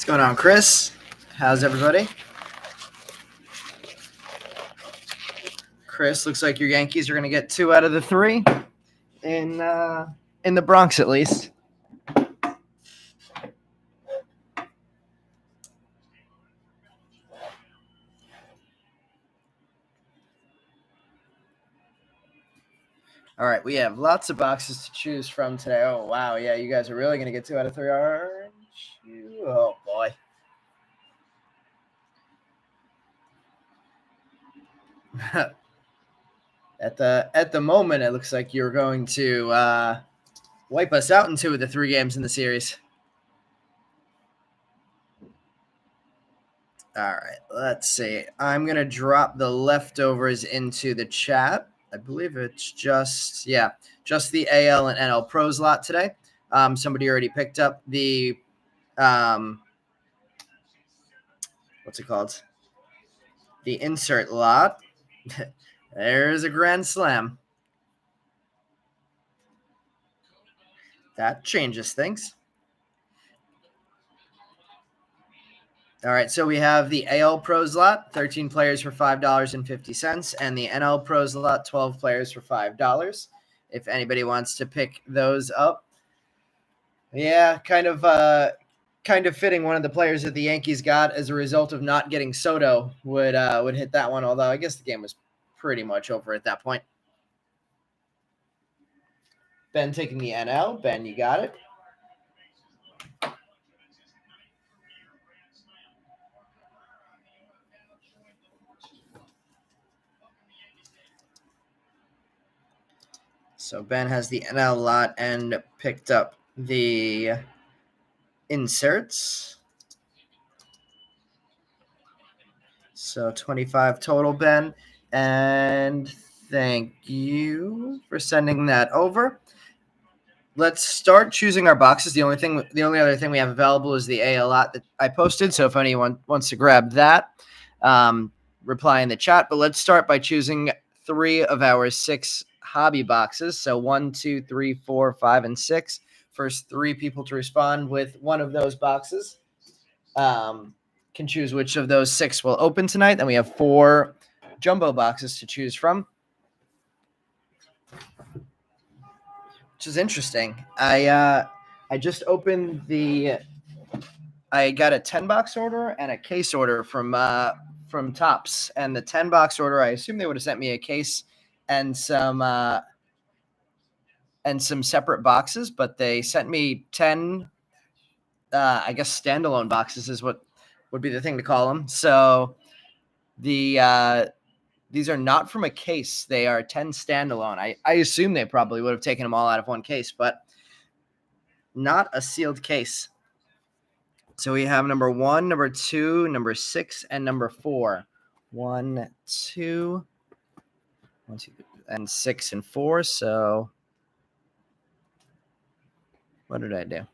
What's going on, Chris? How's everybody? Chris, looks like your Yankees are going to get 2 out of the 3 in the Bronx, at least. All right, we have lots of boxes to choose from today. Oh, wow. Yeah, you guys are really going to get 2 out of 3, aren't you? Oh, boy. At the moment, it looks like you're going to wipe us out in 2 of the 3 games in the series. All right, let's see. I'm going to drop the leftovers into the chat. I believe it's just the AL and NL Pros lot today. Somebody already picked up the what's it called? The insert lot. There's a grand slam. That changes things. All right, so we have the AL Pros lot, 13 players for $5.50, and the NL Pros lot, 12 players for $5. If anybody wants to pick those up. Yeah, kind of fitting. One of the players that the Yankees got as a result of not getting Soto would hit that one, although I guess the game was pretty much over at that point. Ben taking the NL. Ben, you got it. So Ben has the NL lot and picked up the inserts. So 25 total, Ben. And thank you for sending that over. Let's start choosing our boxes. The only other thing we have available is the AL lot that I posted. So if anyone wants to grab that, reply in the chat. But let's start by choosing 3 of our 6 hobby boxes. So 1, 2, 3, 4, 5, and 6. First 3 people to respond with one of those boxes can choose which of those 6 will open tonight. Then we have 4 jumbo boxes to choose from, which is interesting. I just opened I got a 10-box order and a case order from Topps, and the 10-box order, I assume they would have sent me a case and some separate boxes, but they sent me 10 I guess standalone boxes is what would be the thing to call them. So these are not from a case. They are 10 standalone. I assume they probably would have taken them all out of one case, but not a sealed case. So we have number 1, number 2, number 6, and number 4. 1, 2, and 6 and 4. So what did I do?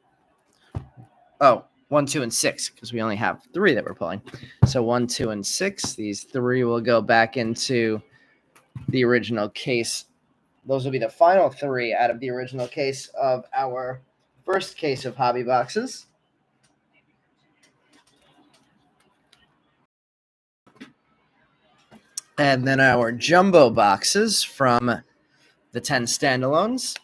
Oh, 1, 2, and 6, because we only have 3 that we're pulling. So 1, 2, and 6. These 3 will go back into the original case. Those will be the final 3 out of the original case of our first case of hobby boxes. And then our jumbo boxes from the 10 standalones.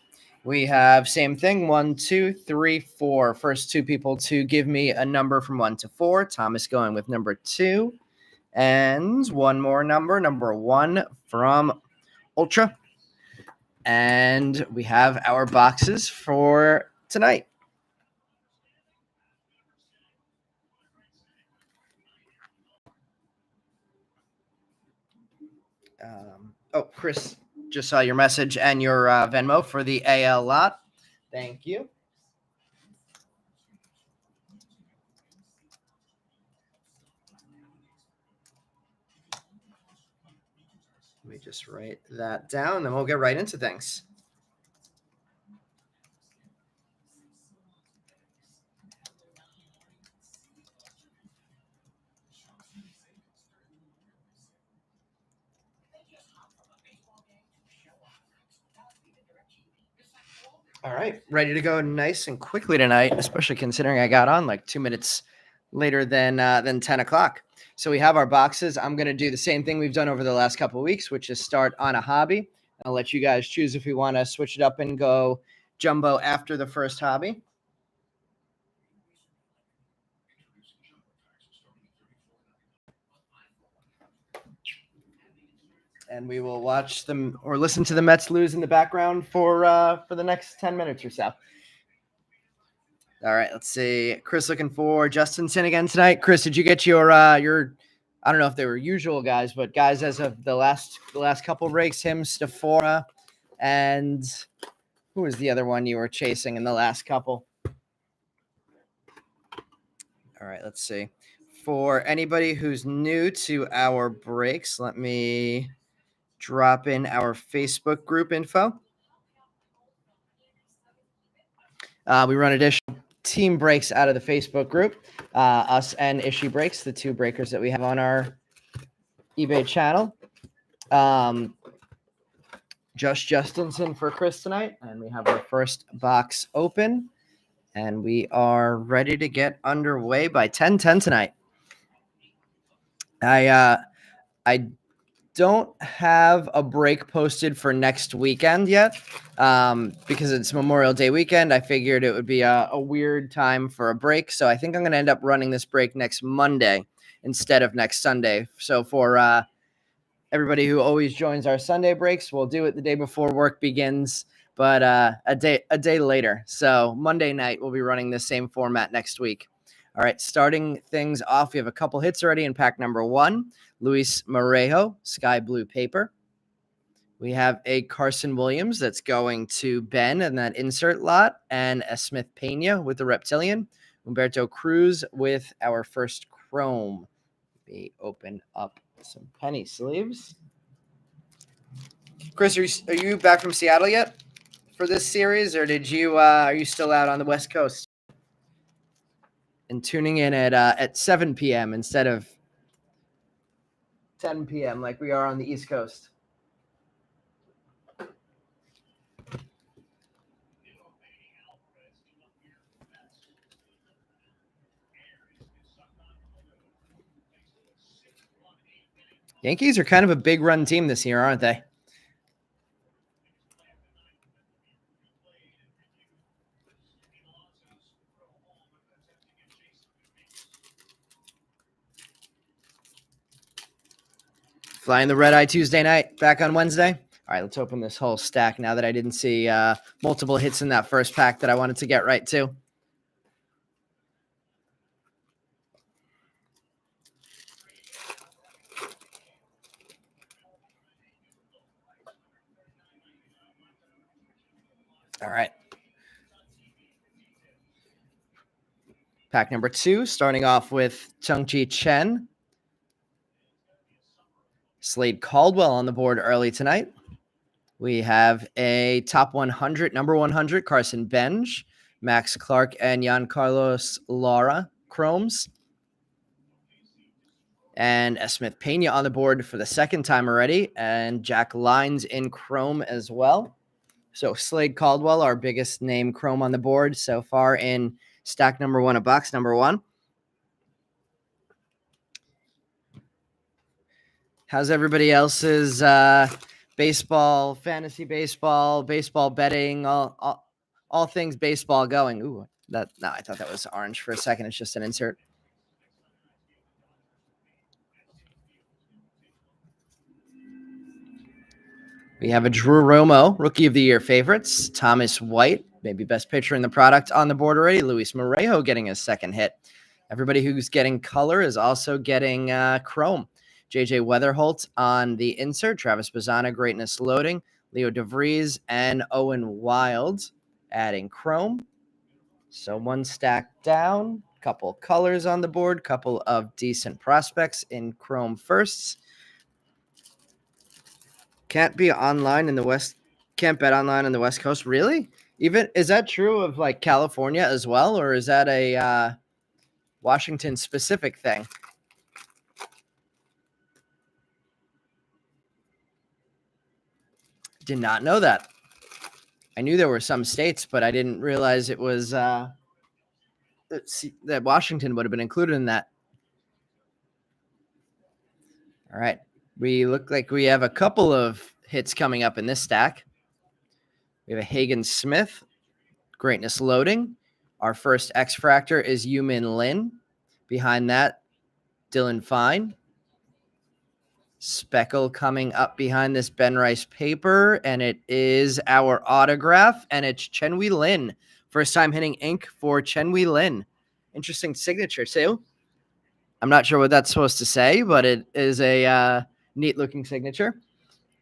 We have same thing, 1, 2, 3, 4. First 2 people to give me a number from 1 to 4. Thomas going with number 2. And one more number 1 from Ultra. And we have our boxes for tonight. Chris, just saw your message and your Venmo for the AL lot. Thank you. Let me just write that down, then we'll get right into things. All right, ready to go nice and quickly tonight, especially considering I got on like 2 minutes later than 10 o'clock. So we have our boxes. I'm going to do the same thing we've done over the last couple of weeks, which is start on a hobby. I'll let you guys choose if we want to switch it up and go jumbo after the first hobby. And we will watch them or listen to the Mets lose in the background for the next 10 minutes or so. All right, let's see. Chris looking for Justinson again tonight. Chris, did you get your I don't know if they were usual guys, but guys as of the last couple breaks, him, Stafora, and who was the other one you were chasing in the last couple? All right, let's see. For anybody who's new to our breaks, let me drop in our Facebook group info. We run additional team breaks out of the Facebook group. Us and Ishi Breaks, the two breakers that we have on our eBay channel. Just Justinson for Chris tonight, and we have our first box open, and we are ready to get underway by 10:10 tonight. I don't have a break posted for next weekend yet because it's Memorial Day weekend. I figured it would be a weird time for a break, so I think I'm going to end up running this break next Monday instead of next Sunday. So for everybody who always joins our Sunday breaks, we'll do it the day before work begins, but a day later. So Monday night, we'll be running the same format next week. All right, starting things off, we have a couple hits already in pack number 1. Luis Morejo, Sky Blue Paper. We have a Carson Williams that's going to Ben in that insert lot, and a Smith Pena with the Reptilian. Humberto Cruz with our first Chrome. We open up some penny sleeves. Chris, are you back from Seattle yet for this series, or are you still out on the West Coast and tuning in at 7 p.m. instead of 10 p.m. like we are on the East Coast? Yankees are kind of a big run team this year, aren't they? Flying the red eye Tuesday night, back on Wednesday. All right, let's open this whole stack now that I didn't see multiple hits in that first pack that I wanted to get right too. All right. Pack number 2, starting off with Chung-Chi Chen. Slade Caldwell on the board early tonight. We have a top 100, number 100, Carson Bench, Max Clark, and Giancarlos Lara Chromes. And a Smith Pena on the board for the second time already, and Jack Lines in Chrome as well. So Slade Caldwell, our biggest name Chrome on the board so far in stack number 1 of box number 1. How's everybody else's baseball, fantasy baseball, baseball betting, all things baseball going? Ooh, I thought that was orange for a second. It's just an insert. We have a Drew Romo, Rookie of the Year favorites. Thomas White, maybe best pitcher in the product on the board already. Luis Morejo getting a second hit. Everybody who's getting color is also getting chrome. JJ Weatherholt on the insert. Travis Bazzana, Greatness Loading. Leo DeVries and Owen Wild adding chrome. So one stack down. Couple colors on the board. Couple of decent prospects in chrome firsts. Can't be online in the West. Can't bet online on the West Coast. Really? Even is that true of like California as well, or is that a Washington specific thing? Did not know that. I knew there were some states, but I didn't realize it was that Washington would have been included in that. All right. We look like we have a couple of hits coming up in this stack. We have a Hagen Smith, Greatness Loading. Our first X-Fractor is Yumin Lin. Behind that, Dylan Fine. Speckle coming up behind this Ben Rice paper, and it is our autograph, and it's Chen Wei Lin. First time hitting ink for Chen Wei Lin. Interesting signature, too. I'm not sure what that's supposed to say, but it is a neat-looking signature.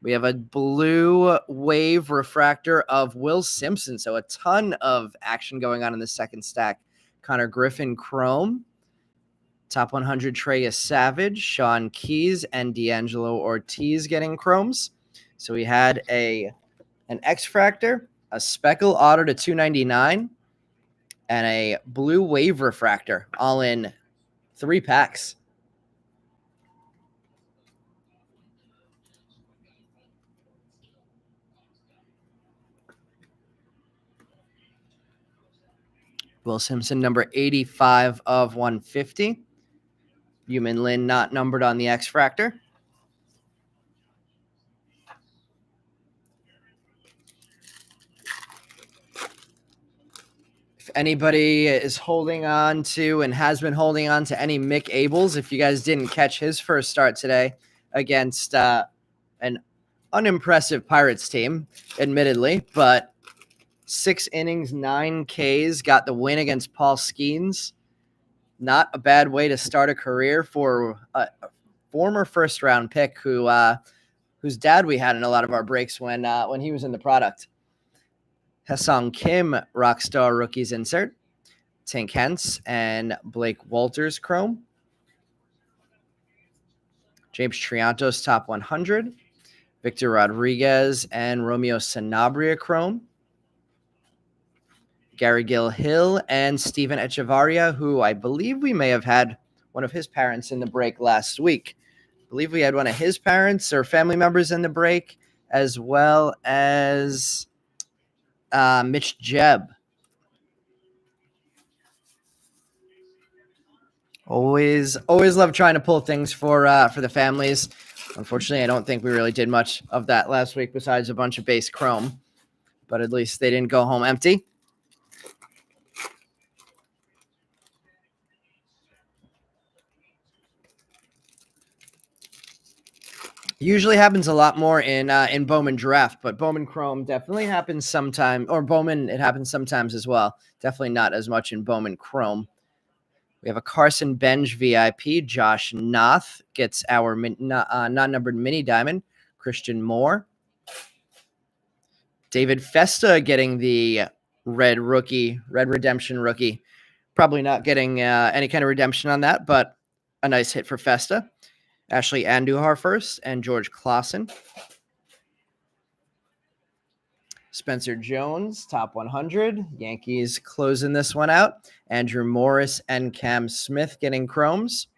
We have a blue wave refractor of Will Simpson, so a ton of action going on in the second stack. Connor Griffin Chrome. Top 100 Treyas Savage, Sean Keys, and D'Angelo Ortiz getting chromes. So we had an X-Fractor, a Speckle Auto to 299, and a blue wave refractor, all in 3 packs. Will Simpson, number 85 of 150. Yumin Lin not numbered on the X-Fractor. If anybody is holding on to and has been holding on to any Mick Abels, if you guys didn't catch his first start today against an unimpressive Pirates team, admittedly, but 6 innings, 9 Ks, got the win against Paul Skeens. Not a bad way to start a career for a former first-round pick whose dad we had in a lot of our breaks when he was in the product. Ha-Sung Kim, Rockstar Rookies insert. Tink Hence and Blake Walters chrome. James Triantos top 100. Victor Rodriguez and Romeo Sanabria chrome. Gary Gill Hill and Steven Echevarria, who I believe we may have had one of his parents in the break last week. I believe we had one of his parents or family members in the break, as well as Mitch Jebb. Always love trying to pull things for the families. Unfortunately, I don't think we really did much of that last week besides a bunch of base chrome, but at least they didn't go home empty. Usually happens a lot more in Bowman draft, but Bowman Chrome definitely happens sometime, or Bowman, it happens sometimes as well. Definitely not as much in Bowman Chrome. We have a Carson Benj VIP. Josh Noth gets our non-numbered mini diamond. Christian Moore. David Festa getting the red redemption rookie. Probably not getting any kind of redemption on that, but a nice hit for Festa. Ashley Andujar first, and George Clausen. Spencer Jones, top 100. Yankees closing this one out. Andrew Morris and Cam Smith getting chromes.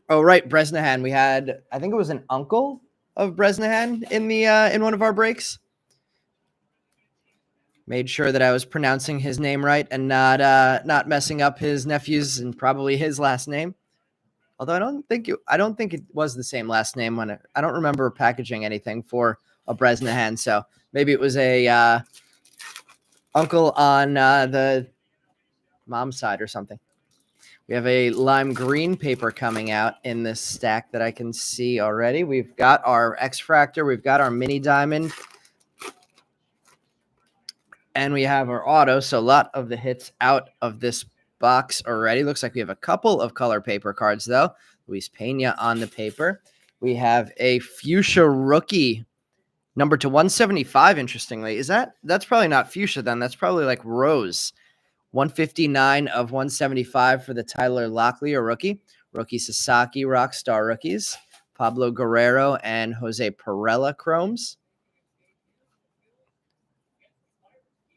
Oh, right, Bresnahan. We had, I think it was an uncle of Bresnahan in one of our breaks. Made sure that I was pronouncing his name right and not messing up his nephew's and probably his last name. Although I don't think it was the same last name I don't remember packaging anything for a Bresnahan, so maybe it was a uncle on the mom's side or something. We have a lime green paper coming out in this stack that I can see already. We've got our X-Fractor. We've got our mini diamond. And we have our auto. So a lot of the hits out of this box already. Looks like we have a couple of color paper cards, though. Luis Pena on the paper. We have a fuchsia rookie number to 175, interestingly. That's probably not fuchsia then. That's probably like rose. 159 of 175 for the Tyler Locklear rookie. Rookie Sasaki Rockstar rookies. Pablo Guerrero and Jose Perella chromes.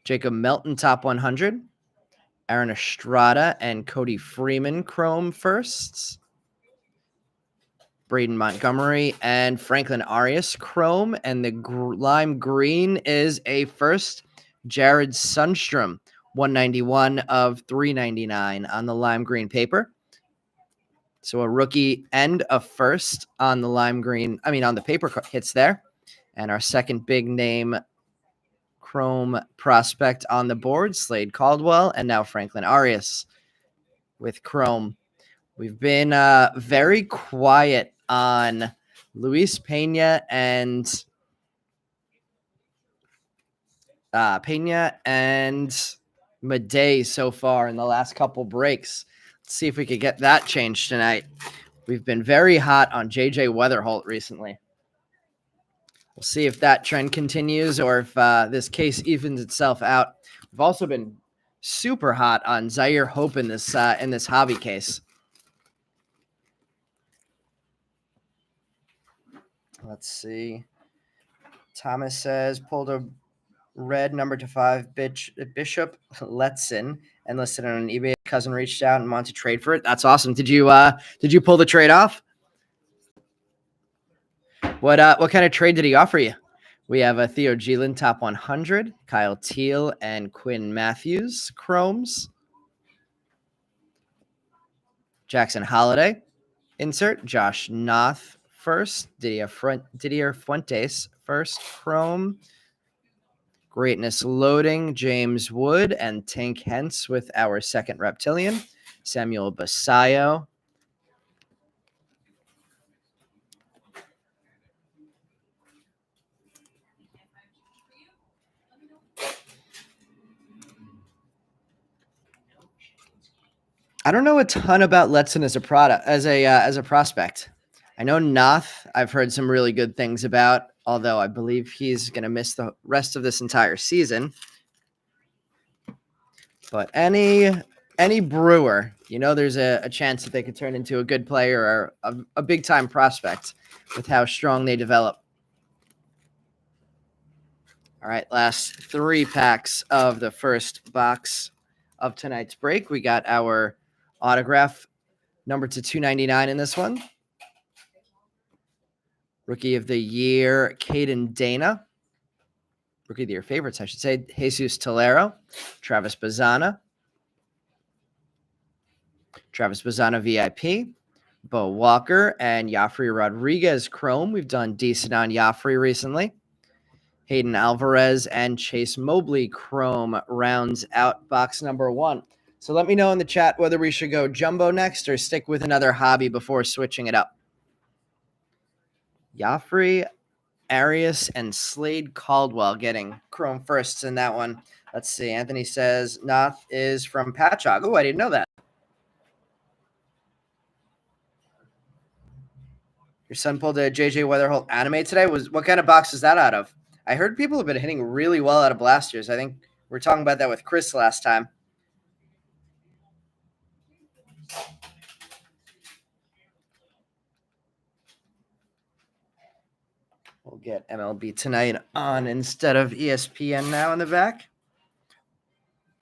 Jacob Melton top 100. Aaron Estrada and Cody Freeman chrome firsts. Braden Montgomery and Franklin Arias chrome. And the lime green is a first. Jared Sundstrom. 191 of 399 on the lime green paper. So a rookie and a first on the lime green, on the paper hits there. And our second big name chrome prospect on the board, Slade Caldwell, and now Franklin Arias with chrome. We've been very quiet on Luis Pena and Madej so far in the last couple breaks. Let's see if we could get that changed tonight. We've been very hot on JJ Weatherholt recently. We'll see if that trend continues or if this case evens itself out. We've also been super hot on Zaire Hope in this hobby case. Let's see. Thomas says pulled a red number to 5 Bishop Letson and listed on eBay. Cousin reached out and wanted to trade for it. That's awesome. Did you pull the trade off? What kind of trade did he offer you? We have a Theo Gielan top 100, Kyle Teal and Quinn Matthews chromes. Jackson Holiday insert. Josh Noth first. Didier Fuentes first chrome. Greatness Loading, James Wood, and Tank Hentz with our second reptilian. Samuel Basayo. I don't know a ton about Letson as a prospect. I know Noth, I've heard some really good things about, although I believe he's going to miss the rest of this entire season. But any Brewer, there's a chance that they could turn into a good player or a big-time prospect with how strong they develop. All right, last 3 packs of the first box of tonight's break. We got our autograph number to 299 in this one. Rookie of the Year, Caden Dana. Rookie of the Year favorites, I should say, Jesus Tolero, Travis Bazzana. Travis Bazzana VIP, Bo Walker, and Yafri Rodriguez chrome. We've done decent on Yafri recently. Hayden Alvarez and Chase Mobley chrome rounds out box number 1. So let me know in the chat whether we should go jumbo next or stick with another hobby before switching it up. Yafri, Arias, and Slade Caldwell getting chrome firsts in that one. Let's see. Anthony says Noth is from Patchogue. Oh, I didn't know that. Your son pulled a JJ Weatherholt anime today. What kind of box is that out of? I heard people have been hitting really well out of blasters. I think we were talking about that with Chris last time. We'll get MLB Tonight on instead of ESPN now in the back.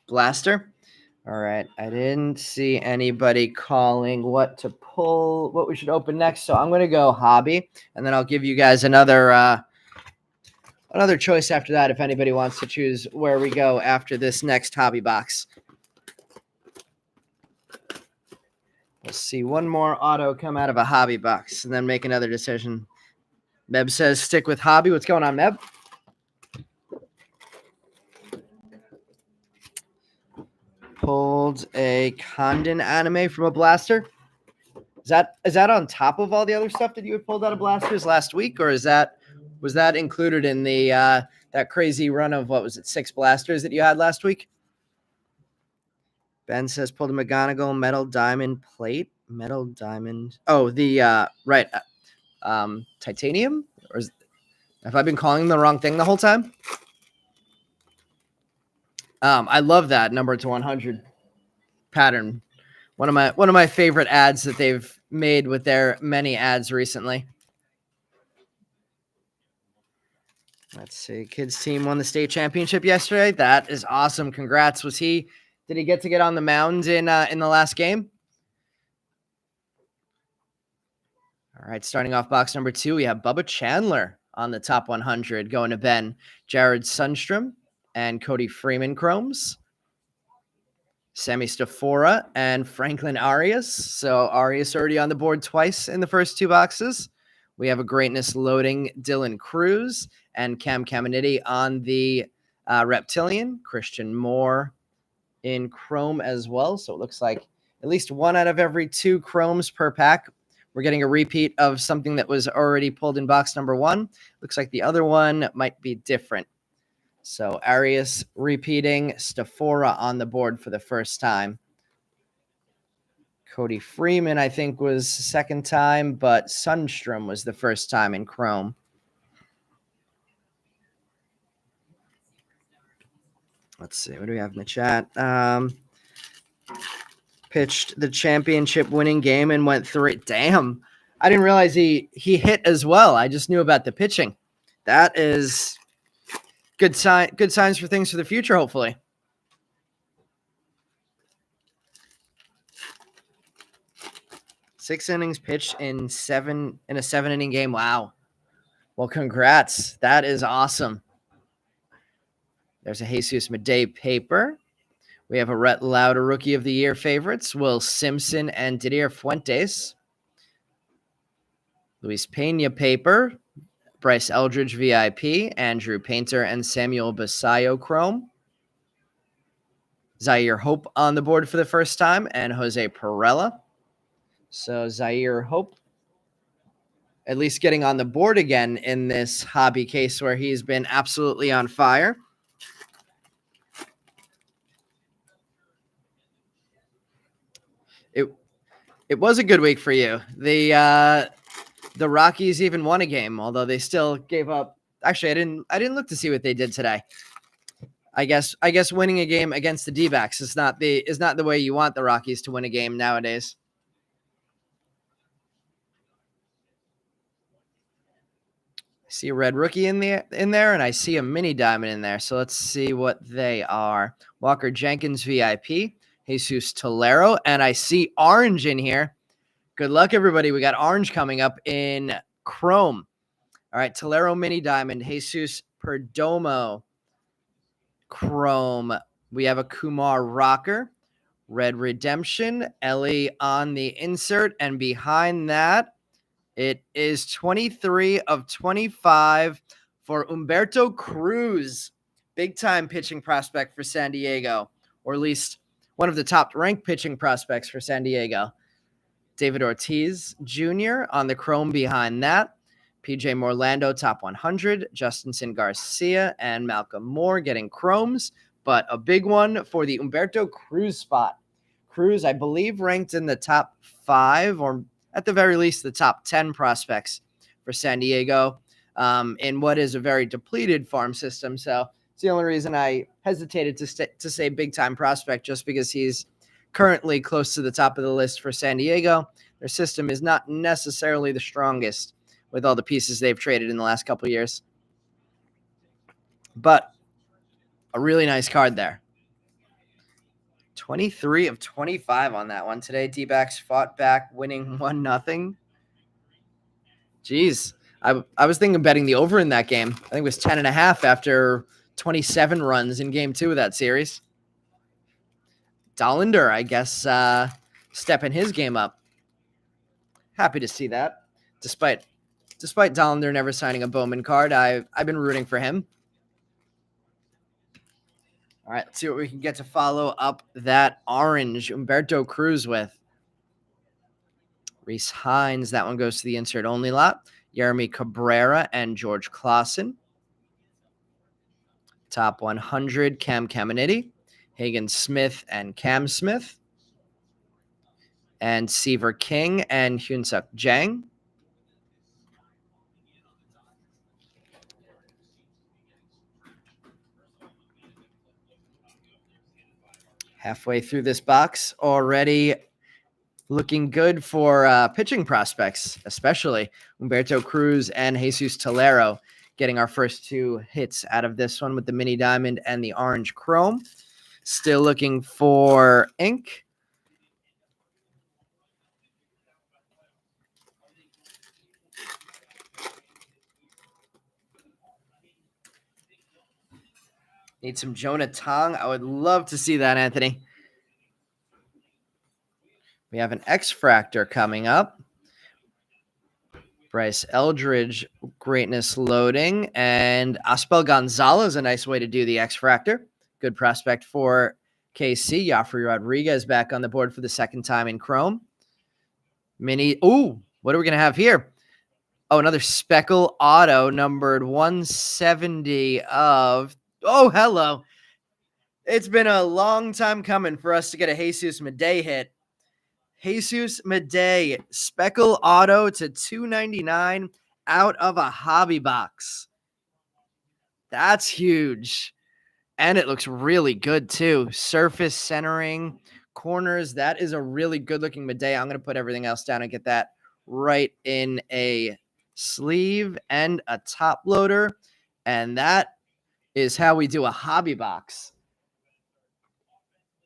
Blaster. All right. I didn't see anybody calling what to pull, what we should open next. So I'm going to go hobby, and then I'll give you guys another choice after that if anybody wants to choose where we go after this next hobby box. We'll see one more auto come out of a hobby box and then make another decision. Meb says stick with hobby. What's going on, Meb? Pull pulled a Condon anime from a blaster. Is that on top of all the other stuff that you had pulled out of blasters last week, or was that included in the that crazy run of, what was it, 6 blasters that you had last week? Ben says pulled a McGonagall metal diamond plate. Metal diamond. Oh, the right. Titanium? Or have I been calling the wrong thing the whole time? I love that number to 100 pattern. One of my favorite ads that they've made with their many ads recently. Let's see. Kids team won the state championship yesterday. That is awesome. Congrats. Did he get to get on the mound in the last game? All right, starting off box number 2, we have Bubba Chandler on the top 100 going to Ben. Jared Sundstrom and Cody Freeman chromes. Sammy Stafora and Franklin Arias. So Arias already on the board twice in the first 2 boxes. We have a greatness loading Dylan Cruz and Cam Caminiti on the Reptilian. Christian Moore in chrome as well. So it looks like at least 1 out of every 2 chromes per pack. We're getting a repeat of something that was already pulled in box number 1. Looks like the other one might be different. So Arias repeating, Stafora on the board for the first time. Cody Freeman, I think, was second time, but Sundstrom was the first time in chrome. Let's see, what do we have in the chat? Pitched the championship winning game and went 3. Damn, I didn't realize he hit as well. I just knew about the pitching. That is good signs for things for the future, hopefully. Six innings pitched in a 7-inning game. Wow. Well, congrats. That is awesome. There's a Jesus Madej paper. We have a Rhett Lauder Rookie of the Year favorites, Will Simpson and Didier Fuentes. Luis Pena paper, Bryce Eldridge VIP, Andrew Painter and Samuel Basayo chrome. Zaire Hope on the board for the first time, and Jose Perella. So Zaire Hope at least getting on the board again in this hobby case where he's been absolutely on fire. It was a good week for you. The Rockies even won a game, although they still gave up. Actually, I didn't look to see what they did today. I guess winning a game against the D-backs is not the way you want the Rockies to win a game nowadays. I see a red rookie in there, and I see a mini diamond in there. So let's see what they are. Walker Jenkins VIP, Jesus Tolero, and I see orange in here. Good luck, everybody. We got orange coming up in chrome. All right, Tolero mini diamond, Jesus Perdomo chrome. We have a Kumar Rocker, Red Redemption, Ellie on the insert, and behind that, it is 23 of 25 for Humberto Cruz, big-time pitching prospect for San Diego, or at least one of the top-ranked pitching prospects for San Diego. David Ortiz Jr. on the chrome behind that. PJ Morlando, top 100. Justinson Garcia and Malcolm Moore getting chromes, but a big one for the Humberto Cruz spot. Cruz, I believe, ranked in the top 5, or at the very least the top 10 prospects for San Diego in what is a very depleted farm system. So it's the only reason I hesitated to say big-time prospect, just because he's currently close to the top of the list for San Diego. Their system is not necessarily the strongest with all the pieces they've traded in the last couple of years. But a really nice card there. 23 of 25 on that one today. D-backs fought back, winning 1-0. Jeez. I was thinking of betting the over in that game. I think it was 10.5 after 27 runs in game 2 of that series. Dollander, I guess, stepping his game up. Happy to see that. Despite Dollander never signing a Bowman card, I've been rooting for him. All right, let's see what we can get to follow up that orange Humberto Cruz with. Reese Hines, that one goes to the insert only lot. Jeremy Cabrera and George Clausen. Top 100, Cam Caminiti, Hagen Smith and Cam Smith, and Seaver King and Hyunsuk Jang. Halfway through this box, already looking good for pitching prospects, especially Humberto Cruz and Jesus Tolero, getting our first two hits out of this one with the mini diamond and the orange chrome. Still looking for ink. Need some Jonah Tong. I would love to see that, Anthony. We have an X-Fractor coming up. Bryce Eldridge, greatness loading. And Aspel Gonzalez, a nice way to do the X-Fractor. Good prospect for KC. Joffrey Rodriguez back on the board for the second time in Chrome. Mini. Ooh, what are we going to have here? Oh, another Speckle Auto, numbered 170 of. Oh, hello. It's been a long time coming for us to get a Jesus Madej hit. Jesus Madej, Speckle Auto to 299 out of a hobby box. That's huge. And it looks really good, too. Surface centering, corners. That is a really good-looking Madej. I'm going to put everything else down and get that right in a sleeve and a top loader. And that is how we do a hobby box.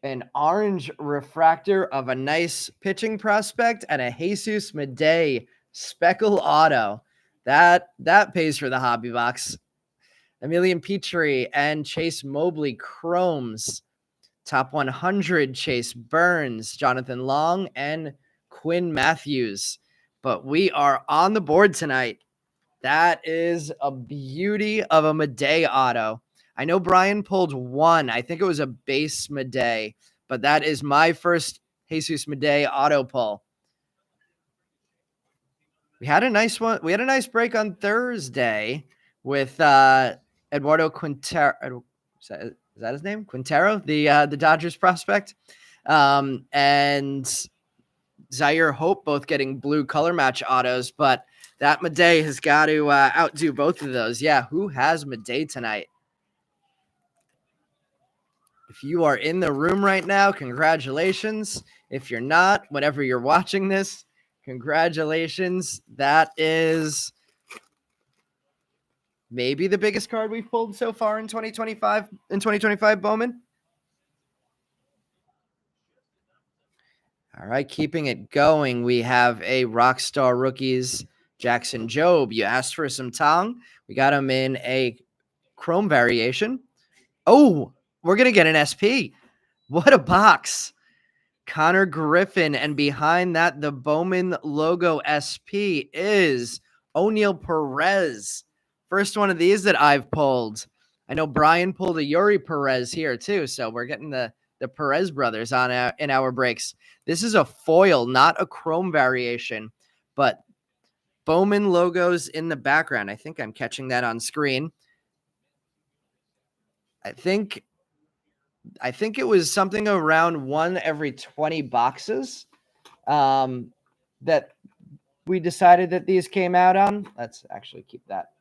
An orange refractor of a nice pitching prospect and a Jesus Madej Speckle Auto. That pays for the hobby box. Emilian Petrie and Chase Mobley Chromes. Top 100, Chase Burns, Jonathan Long, and Quinn Matthews. But we are on the board tonight. That is a beauty of a Madej auto. I know Brian pulled one. I think it was a base Madej, but that is my first Jesus Madej auto pull. We had a nice one. We had a nice break on Thursday with Eduardo Quintero. Is that his name? Quintero, the Dodgers prospect, and Zaire Hope, both getting blue color match autos, but that Madej has got to outdo both of those. Yeah, who has Madej tonight? If you are in the room right now, congratulations. If you're not, whenever you're watching this, congratulations. That is maybe the biggest card we've pulled so far in 2025. In 2025, Bowman. All right, keeping it going, we have a Rockstar Rookies Jackson Jobe. You asked for some Tong. We got him in a Chrome variation. Oh, we're going to get an SP. What a box. Connor Griffin, and behind that, the Bowman logo SP is O'Neill Perez. First one of these that I've pulled. I know Brian pulled a Yuri Perez here too, so we're getting the Perez brothers on in our breaks. This is a foil, not a chrome variation, but Bowman logos in the background. I think I'm catching that on screen. I think it was something around one every 20 boxes that we decided that these came out on. Let's actually keep that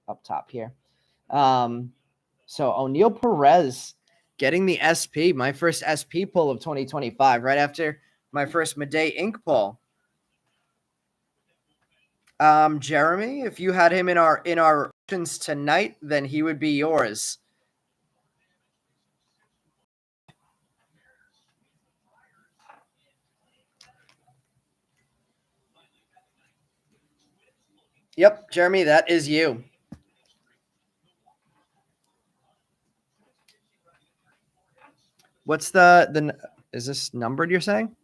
up top here. So O'Neill Perez getting the SP, my first SP pull of 2025, right after my first Madej ink pull. Jeremy, if you had him in our options tonight, then he would be yours. Yep, Jeremy, that is you. What's the is this numbered, you're saying?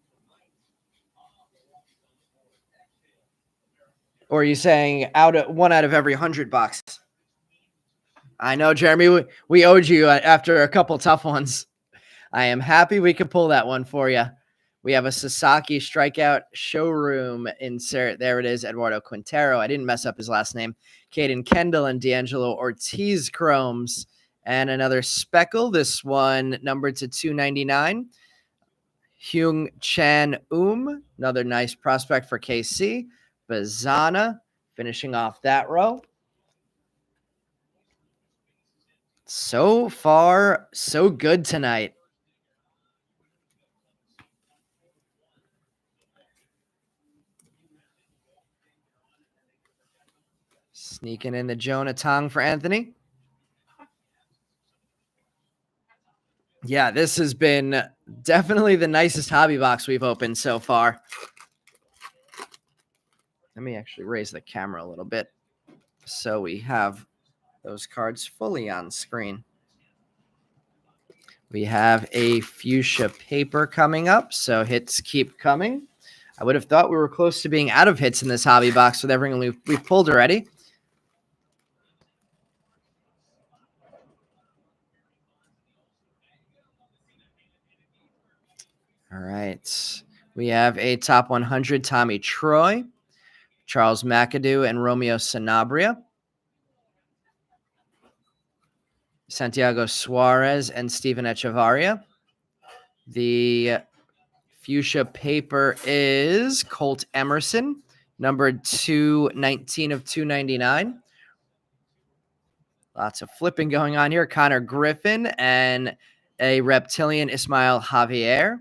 Or are you saying one out of every 100 boxes? I know, Jeremy. We owed you after a couple tough ones. I am happy we could pull that one for you. We have a Sasaki strikeout showroom insert. There it is, Eduardo Quintero. I didn't mess up his last name. Caden Kendall and D'Angelo Ortiz chromes. And another speckle. This one numbered to 299. Hyung Chan another nice prospect for KC. Bazana finishing off that row. So far, so good tonight. Sneaking in the Jonah Tong for Anthony. Yeah, this has been definitely the nicest hobby box we've opened so far. Let me actually raise the camera a little bit so we have those cards fully on screen. We have a fuchsia paper coming up, so hits keep coming. I would have thought we were close to being out of hits in this hobby box with everything we've pulled already. All right. We have a top 100 Tommy Troy, Charles McAdoo, and Romeo Sanabria. Santiago Suarez and Steven Echevarria. The fuchsia paper is Colt Emerson, numbered 219 of 299. Lots of flipping going on here. Connor Griffin and a reptilian Ismail Javier.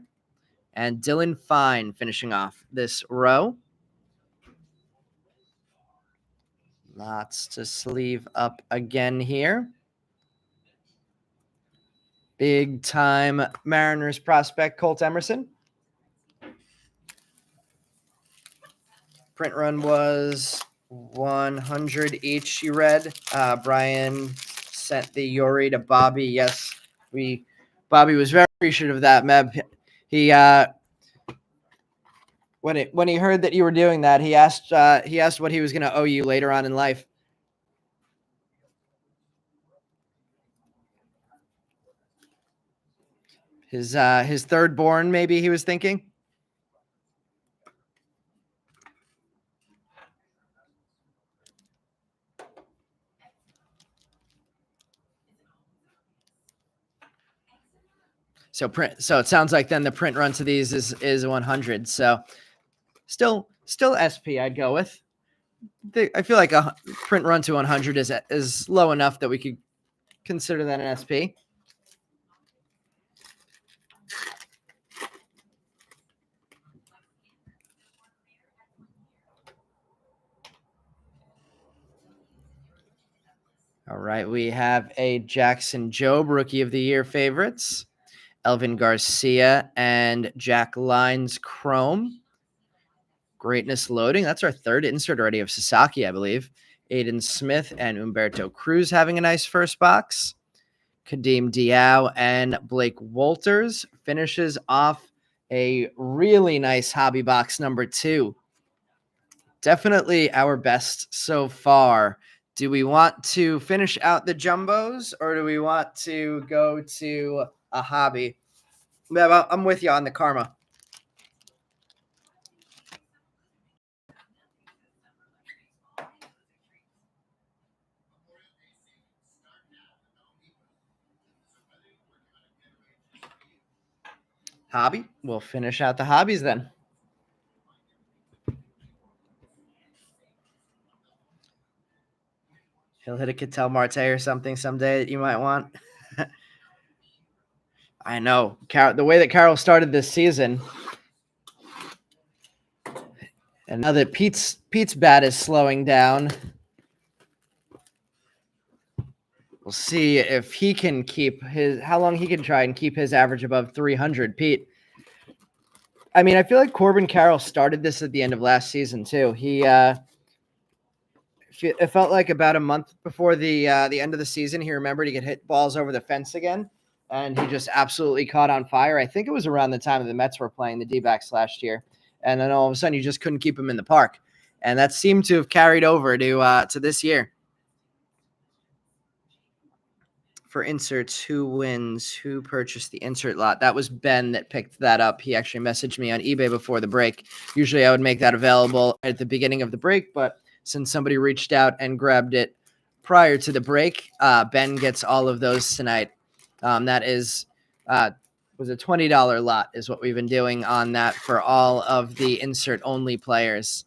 And Dylan Fine finishing off this row. Lots to sleeve up again here. Big time Mariners prospect Colt Emerson. Print run was 100 each, you read. Brian sent the Yori to Bobby. Yes, Bobby was very appreciative of that, Meb. He when he heard that you were doing that, he asked what he was going to owe you later on in life. His third born, maybe he was thinking. So it sounds like then the print run to these is 100. So still SP I'd go with. I feel like a print run to 100 is low enough that we could consider that an SP. All right, we have a Jackson Jobe, Rookie of the Year favorites. Elvin Garcia and Jack Lyons Chrome. Greatness loading. That's our third insert already of Sasaki, I believe. Aiden Smith and Humberto Cruz having a nice first box. Kadeem Diao and Blake Walters finishes off a really nice hobby box number 2. Definitely our best so far. Do we want to finish out the jumbos or do we want to go to a hobby? I'm with you on the karma. Hobby? We'll finish out the hobbies then. He'll hit a Ketel Marte or something someday that you might want. I know. The way that Carroll started this season, and now that Pete's bat is slowing down, we'll see if he can keep how long he can try and keep his average above 300. Pete, I mean, I feel like Corbin Carroll started this at the end of last season too. It felt like about a month before the end of the season, he remembered he could hit balls over the fence again, and he just absolutely caught on fire. I think it was around the time that the Mets were playing the D-backs last year, and then all of a sudden you just couldn't keep him in the park, and that seemed to have carried over to this year. for inserts, who wins? Who purchased the insert lot? That was Ben that picked that up. He actually messaged me on eBay before the break. Usually I would make that available at the beginning of the break, but since somebody reached out and grabbed it prior to the break, Ben gets all of those tonight. That is was a $20 lot is what we've been doing on that for all of the insert only players.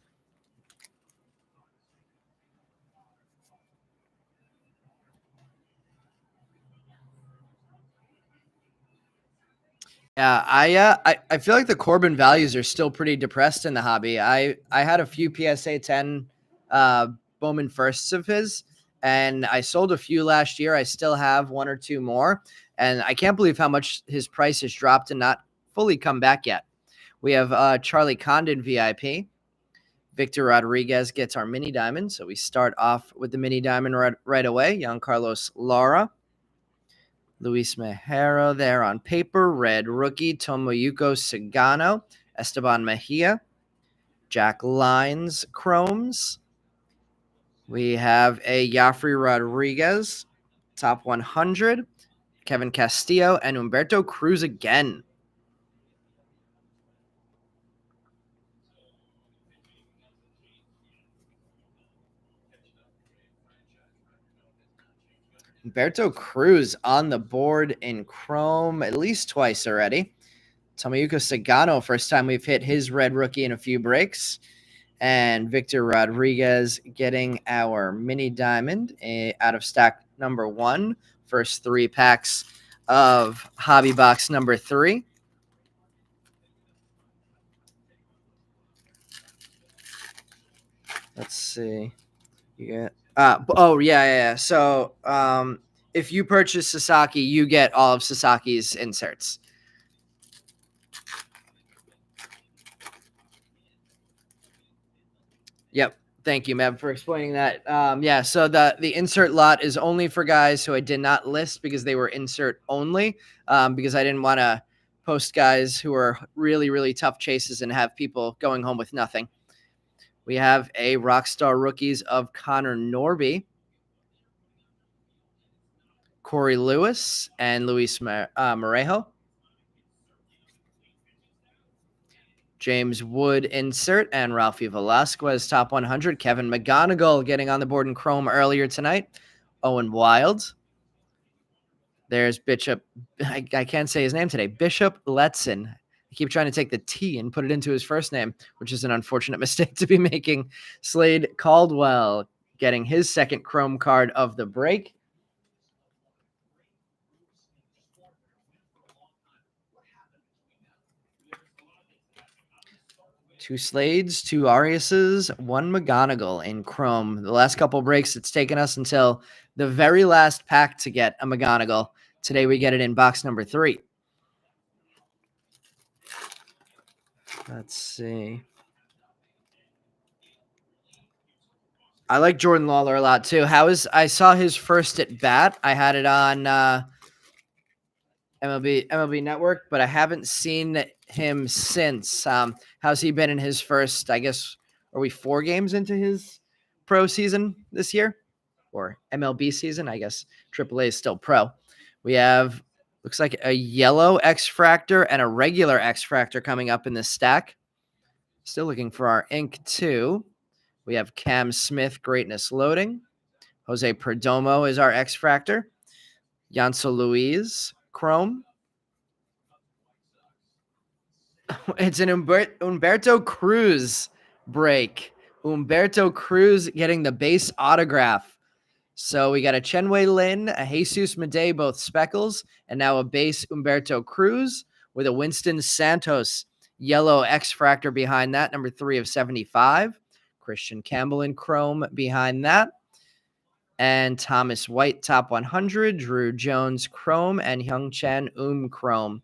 Yeah, I feel like the Corbin values are still pretty depressed in the hobby. I had a few PSA 10 Bowman firsts of his, and I sold a few last year. I still have one or two more, and I can't believe how much his price has dropped and not fully come back yet. We have Charlie Condon VIP. Victor Rodriguez gets our mini diamond, so we start off with the mini diamond right away. Giancarlos Lara. Luis Mejero there on paper. Red rookie, Tomoyuko Sagano. Esteban Mejia. Jack Lines chromes. We have a Joffrey Rodriguez, top 100. Kevin Castillo and Humberto Cruz again. Humberto Cruz on the board in chrome at least twice already. Tomoyuko Sagano, first time we've hit his red rookie in a few breaks. And Victor Rodriguez getting our mini diamond out of stack number 1. First 3 packs of hobby box number 3. Let's see. You get So if you purchase Sasaki, you get all of Sasaki's inserts. Yep. Thank you, Meb, for explaining that. So the insert lot is only for guys who I did not list because they were insert only, because I didn't want to post guys who are really, really tough chases and have people going home with nothing. We have a Rockstar Rookies of Connor Norby, Corey Lewis, and Luis Morejo. James Wood insert and Ralphie Velasquez top 100. Kevin McGonigal getting on the board in chrome earlier tonight. Owen Wild. There's Bishop. I can't say his name today. Bishop Letson. I keep trying to take the T and put it into his first name, which is an unfortunate mistake to be making. Slade Caldwell getting his second chrome card of the break. Two Slades, two Ariases, one McGonigal in chrome. The last couple breaks, it's taken us until the very last pack to get a McGonigal. Today we get it in box number 3. Let's see. I like Jordan Lawler a lot too. I saw his first at bat. I had it on MLB Network, but I haven't seen him since. How's he been in his first, I guess, are we 4 games into his pro season this year? Or MLB season? I guess AAA is still pro. We have, looks like a yellow X-Fractor and a regular X-Fractor coming up in this stack. Still looking for our ink too. We have Cam Smith, Greatness Loading. Jose Perdomo is our X-Fractor. Yansel Luis, Chrome. It's an Humberto Cruz break. Humberto Cruz getting the base autograph. So we got a Chenwei Lin, a Jesus Madej, both speckles, and now a base Humberto Cruz with a Winston Santos yellow X-Fractor behind that, number 3 of 75. Christian Campbell in chrome behind that. And Thomas White, top 100. Drew Jones, chrome. And Hyung Chen, chrome.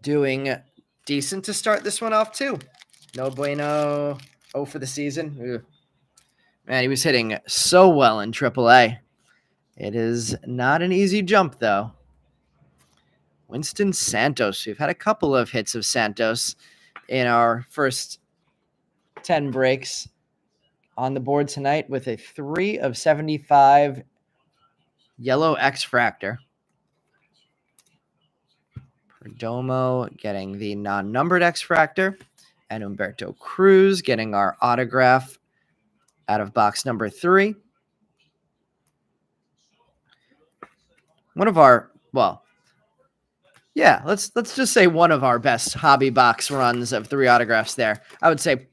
Doing decent to start this one off, too. No bueno. Oh, for the season. Ugh. Man, he was hitting so well in AAA. It is not an easy jump, though. Winston Santos. We've had a couple of hits of Santos in our first 10 breaks. On the board tonight with a 3 of 75 Yellow X-Fractor. Perdomo getting the non-numbered X-Fractor. And Humberto Cruz getting our autograph out of box number 3. One of our, well, yeah, let's just say one of our best hobby box runs of 3 autographs there. I would say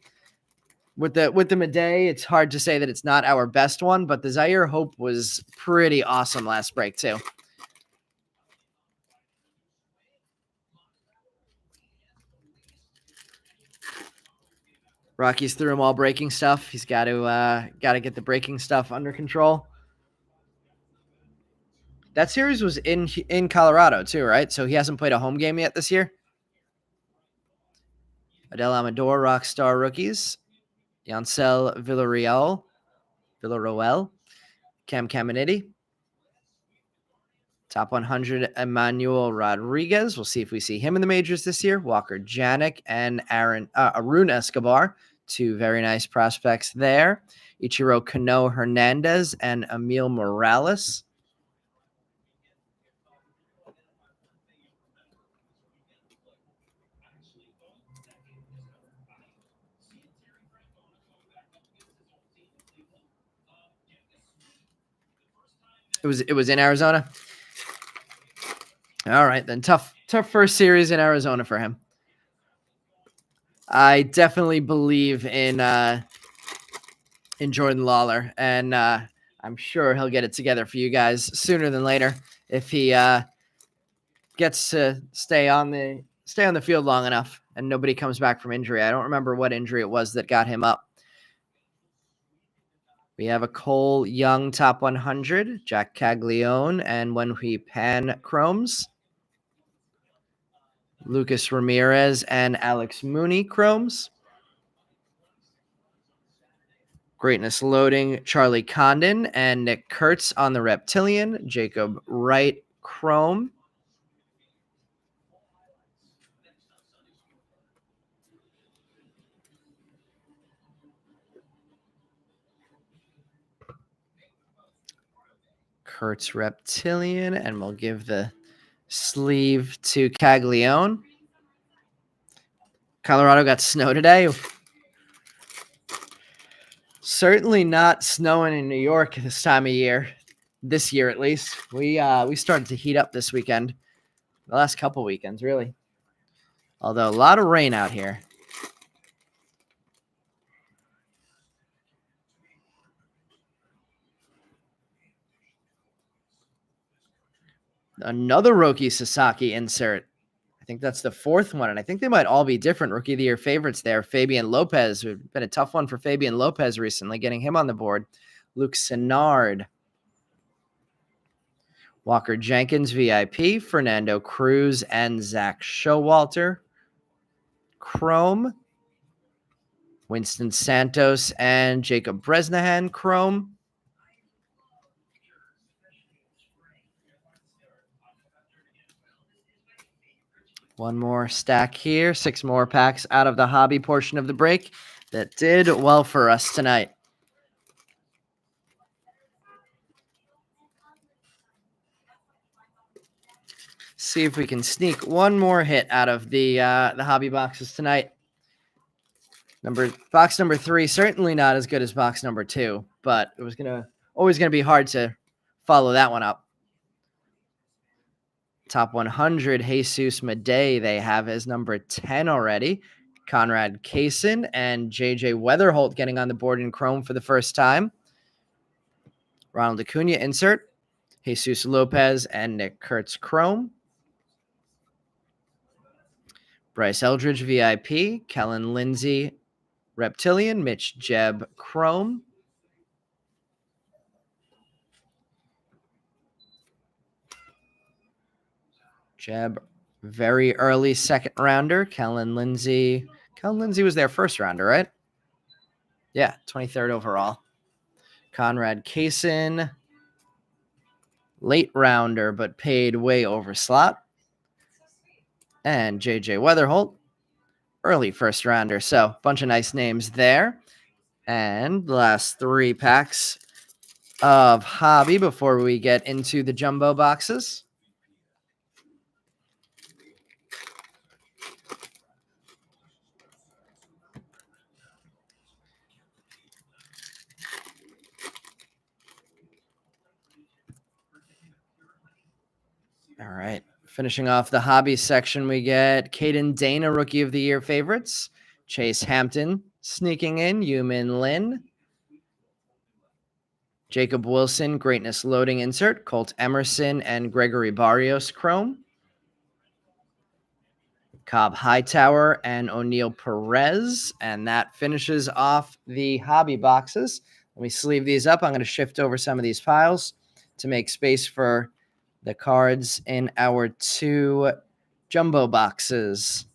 with the Madej, it's hard to say that it's not our best one, but the Zaire Hope was pretty awesome last break too. Rocky's through him all breaking stuff. He's got to get the breaking stuff under control. That series was in Colorado too, right? So he hasn't played a home game yet this year. Adel Amador, Rockstar rookies. Yancel Villarreal, Cam Caminiti. Top 100, Emmanuel Rodriguez. We'll see if we see him in the majors this year. Walker Janik and Arun Escobar. 2 very nice prospects there. Ichiro Cano Hernandez and Emil Morales. It was in Arizona. All right, then tough first series in Arizona for him. I definitely believe in Jordan Lawler, and I'm sure he'll get it together for you guys sooner than later if he gets to stay on the field long enough and nobody comes back from injury. I don't remember what injury it was that got him up. We have a Cole Young top 100, Jack Caglione, and When We Pan Chromes. Lucas Ramirez and Alex Mooney Chromes. Greatness Loading, Charlie Condon and Nick Kurtz on the Reptilian. Jacob Wright Chrome. Kurtz Reptilian, and we'll give the sleeve to Caglione. Colorado got snow today. Certainly not snowing in New York this time of year. This year, at least. We started to heat up this weekend. The last couple weekends, really. Although a lot of rain out here. Another Roki Sasaki insert. I think that's the 4th one, and I think they might all be different Rookie of the Year favorites there. Fabian Lopez, who's been a tough one for Fabian Lopez recently, getting him on the board. Luke Senard. Walker Jenkins, VIP. Fernando Cruz and Zach Showalter. Chrome. Winston Santos and Jacob Bresnahan. Chrome. One more stack here. 6 more packs out of the hobby portion of the break that did well for us tonight. See if we can sneak one more hit out of the hobby boxes tonight. Box number 3, certainly not as good as box number 2, but it was always gonna be hard to follow that one up. Top 100, Jesus Madej, they have as number 10 already. Conrad Kaysen and JJ Weatherholt getting on the board in Chrome for the first time. Ronald Acuna insert. Jesus Lopez and Nick Kurtz Chrome. Bryce Eldridge VIP. Kellen Lindsay Reptilian. Mitch Jebb Chrome. Jebb, very early 2nd rounder. Kellen Lindsay was their 1st rounder, right? Yeah, 23rd overall. Conrad Kaysen, late rounder, but paid way over slot. And JJ Weatherholt, early 1st rounder. So, bunch of nice names there. And the last 3 packs of hobby before we get into the jumbo boxes. All right. Finishing off the hobby section, we get Caden Dana, Rookie of the Year favorites. Chase Hampton sneaking in. Yumin Lin. Jacob Wilson, Greatness Loading Insert. Colt Emerson and Gregory Barrios Chrome. Cobb Hightower and O'Neill Perez. And that finishes off the hobby boxes. Let me sleeve these up. I'm going to shift over some of these piles to make space for the cards in our 2 jumbo boxes.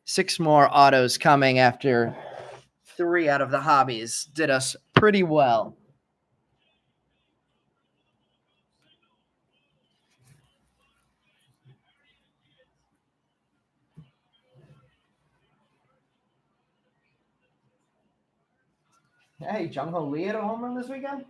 6 more autos coming after 3 out of the hobbies did us pretty well. Hey, Jung Ho Lee had a home run this weekend?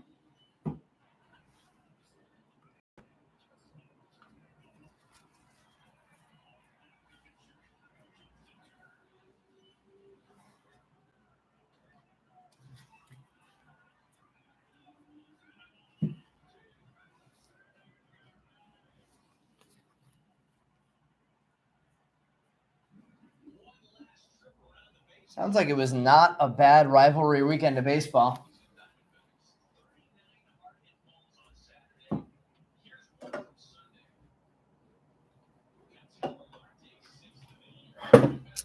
Sounds like it was not a bad rivalry weekend of baseball.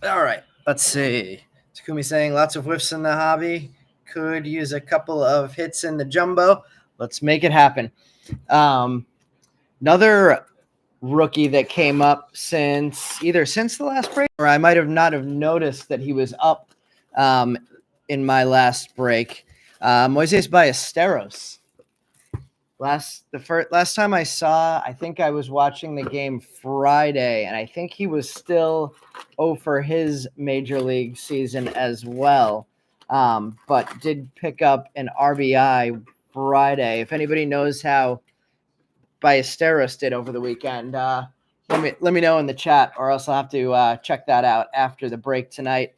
All right, let's see. Takumi saying lots of whiffs in the hobby. Could use a couple of hits in the jumbo. Let's make it happen. Another rookie that came up since the last break, or I might have not have noticed that he was up in my last break. Moises Ballesteros. Last time I saw, I think I was watching the game Friday, and I think he was still for his major league season as well, but did pick up an RBI Friday. If anybody knows how Ballesteros did over the weekend, let me know in the chat, or else I'll have to check that out after the break tonight.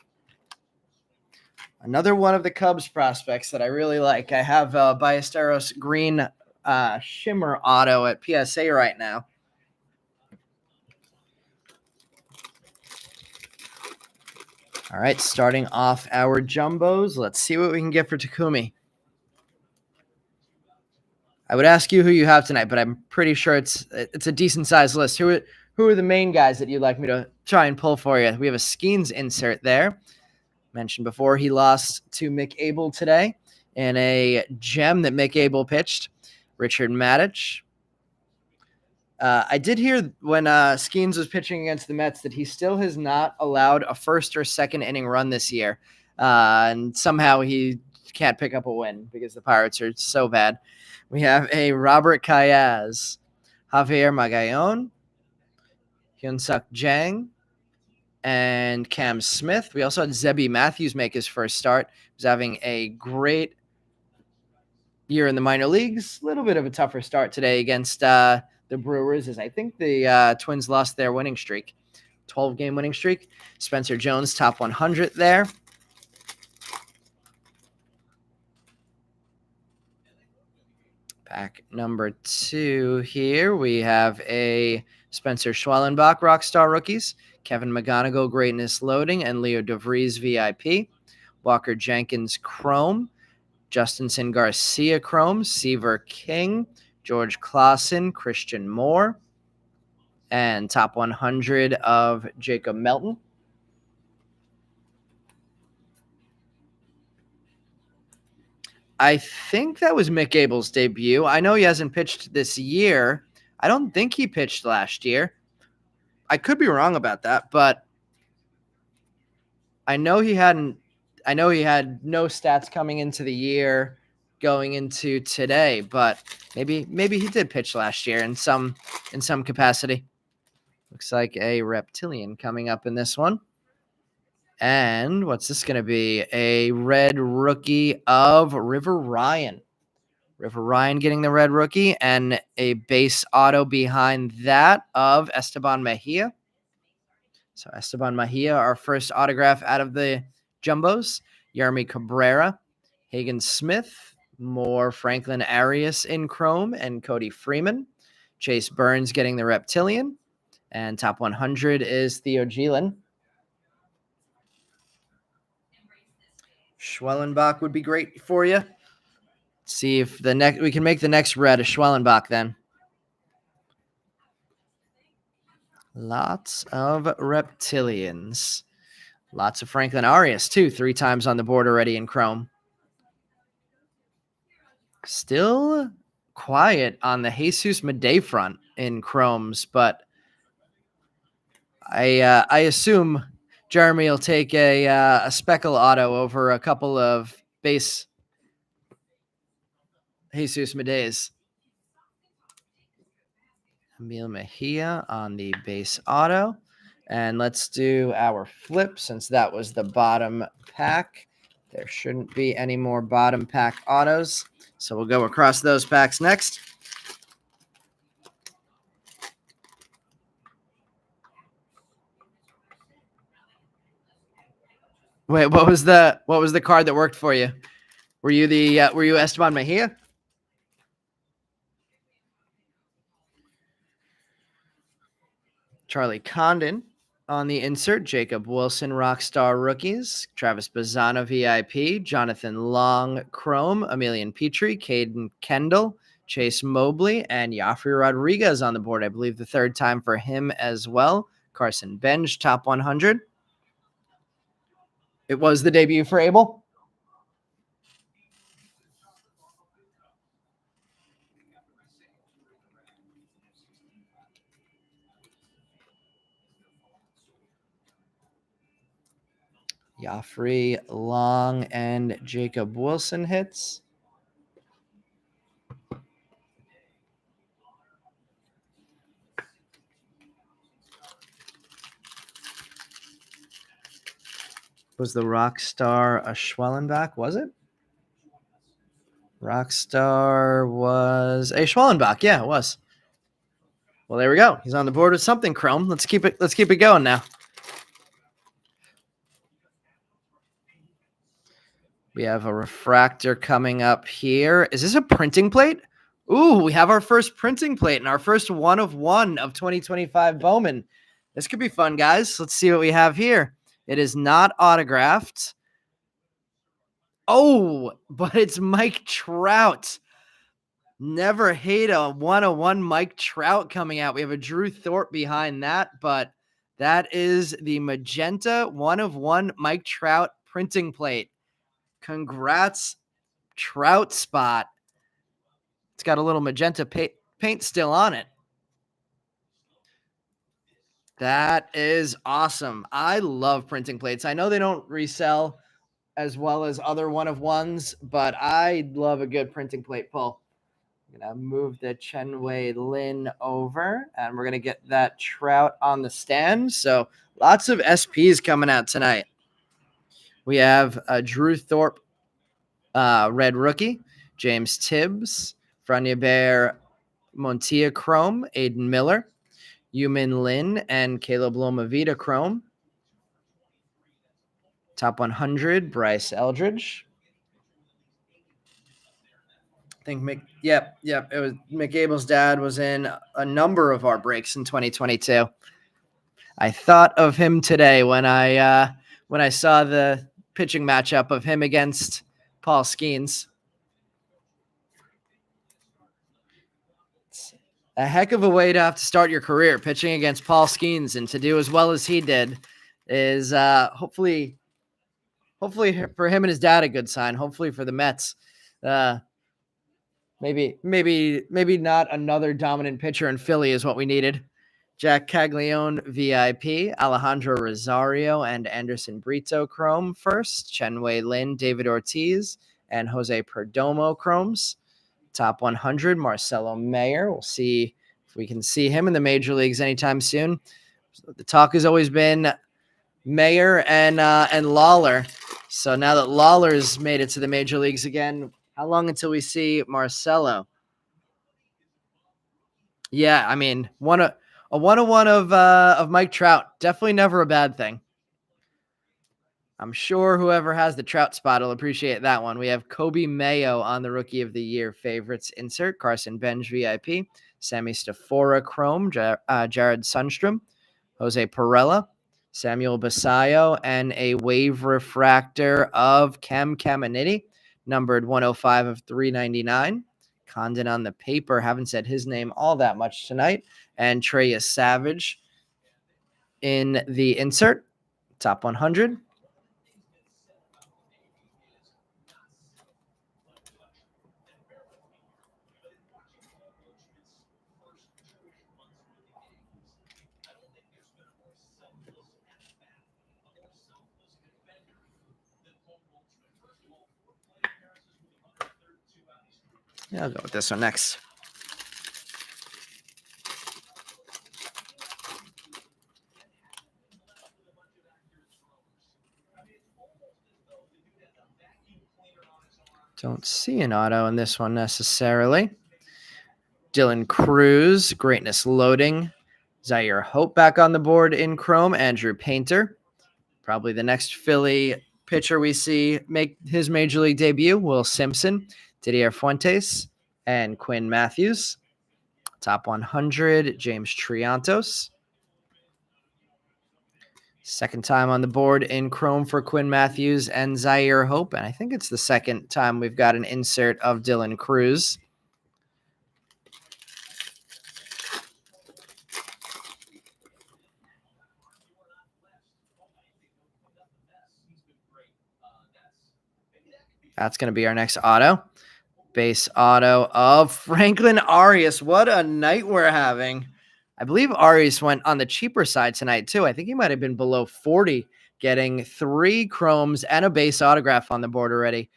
Another one of the Cubs prospects that I really like. I have Ballesteros green shimmer auto at PSA right now. All right, starting off our jumbos. Let's see what we can get for Takumi. I would ask you who you have tonight, but I'm pretty sure it's a decent sized list. Who are the main guys that you'd like me to try and pull for you? We have a Skeens insert there. Mentioned before, he lost to Mick Abel today in a gem that Mick Abel pitched. Richard Maddich. I did hear when Skeens was pitching against the Mets that he still has not allowed a first or second inning run this year. And somehow he can't pick up a win because the Pirates are so bad. We have a Robert Cayaz, Javier Magallon, Hyun-Suk Jang, and Cam Smith. We also had Zebby Matthews make his first start. He was having a great year in the minor leagues. A little bit of a tougher start today against the Brewers, as I think the Twins lost their winning streak, 12-game winning streak. Spencer Jones, top 100 there. Pack number 2 here. We have a Spencer Schwellenbach Rockstar Rookies, Kevin McGonigal Greatness Loading, and Leo DeVries VIP. Walker Jenkins Chrome, Justinson Garcia Chrome, Seaver King, George Clausen, Christian Moore, and top 100 of Jacob Melton. I think that was Mick Abel's debut. I know he hasn't pitched this year. I don't think he pitched last year. I could be wrong about that, but I know he had no stats coming into the year going into today, but maybe he did pitch last year in some capacity. Looks like a reptilian coming up in this one. And what's this going to be? A red rookie of River Ryan. River Ryan getting the red rookie, and a base auto behind that of Esteban Mejia. So Esteban Mejia, our first autograph out of the jumbos. Yermi Cabrera, Hagen Smith, more Franklin Arias in chrome, and Cody Freeman. Chase Burns getting the Reptilian. And top 100 is Theo Gielen. Schwellenbach would be great for you. See if we can make the next red a Schwellenbach then. Lots of Reptilians. Lots of Franklin Arias, too. 3 times on the board already in chrome. Still quiet on the Jesus Madej front in chromes, but I assume Jeremy will take a speckle auto over a couple of base Jesus Madejs. Emil Mejia on the base auto. And let's do our flip since that was the bottom pack. There shouldn't be any more bottom pack autos. So we'll go across those packs next. Wait, what was the card that worked for you? Were you Esteban Mejia? Charlie Condon on the insert, Jacob Wilson, Rockstar Rookies, Travis Bazzana, VIP, Jonathan Long, Chrome, Emilian Petrie, Caden Kendall, Chase Mobley, and Yafri Rodriguez on the board. I believe the 3rd time for him as well. Carson Benj, top 100. It was the debut for Abel. Yafri Long and Jacob Wilson hits. Was the Rockstar a Schwellenbach, was it? Rockstar was a Schwellenbach. Yeah, it was. Well, there we go. He's on the board with something, Chrome. Let's keep it going now. We have a refractor coming up here. Is this a printing plate? Ooh, we have our first printing plate and our first 1 of 1 of 2025 Bowman. This could be fun, guys. Let's see what we have here. It is not autographed. Oh, but it's Mike Trout. Never hate a 101 Mike Trout coming out. We have a Drew Thorpe behind that, but that is the magenta 1 of 1 Mike Trout printing plate. Congrats, Trout spot. It's got a little magenta paint still on it. That is awesome. I love printing plates. I know they don't resell as well as other 1 of 1s, but I love a good printing plate pull. I'm going to move the Chenwei Lin over, and we're going to get that Trout on the stand. So lots of SPs coming out tonight. We have a Drew Thorpe red rookie, James Tibbs, Franya Bear, Montilla Chrome, Aiden Miller, Yumin Lin, and Caleb Lomavita Chrome. Top 100, Bryce Eldridge. I think it was McGable's dad was in a number of our breaks in 2022. I thought of him today when I saw the pitching matchup of him against Paul Skeens. It's a heck of a way to have to start your career pitching against Paul Skeens, and to do as well as he did is hopefully for him and his dad a good sign. Hopefully for the Mets. Maybe not another dominant pitcher in Philly is what we needed. Jack Caglione, VIP, Alejandro Rosario, and Anderson Brito Chrome first. Chenwei Lin, David Ortiz, and Jose Perdomo Chromes. Top 100, Marcelo Mayer. We'll see if we can see him in the major leagues anytime soon. So the talk has always been Mayer and Lawler. So now that Lawler's made it to the major leagues again, How long until we see Marcelo? Yeah, I mean, a 101 of Mike Trout. Definitely never a bad thing. I'm sure whoever has the Trout spot will appreciate that one. We have Kobe Mayo on the Rookie of the Year favorites insert, Carson Bench VIP, Sammy Stafora Chrome, Jared Sundstrom, Jose Perella, Samuel Basayo, and a wave refractor of Cam Caminiti, numbered 105 of 399. Condon on the paper, haven't said his name all that much tonight. And Trey Savage in the insert, top 100. Yeah, I'll go with this one next. Don't see an auto in this one necessarily. Dylan Cruz, greatness loading. Zaire Hope back on the board in Chrome. Andrew Painter, probably the next Philly pitcher we see make his major league debut. Will Simpson, Didier Fuentes, and Quinn Matthews. Top 100, James Triantos. Second time on the board in Chrome for Quinn Matthews and Zaire Hope. And I think it's the second time we've got an insert of Dylan Cruz. That's going to be our next auto. Base auto of Franklin Arias. What a night we're having. I believe Arias went on the cheaper side tonight, too. I think he might have been below 40, getting 3 chromes and a base autograph on the board already.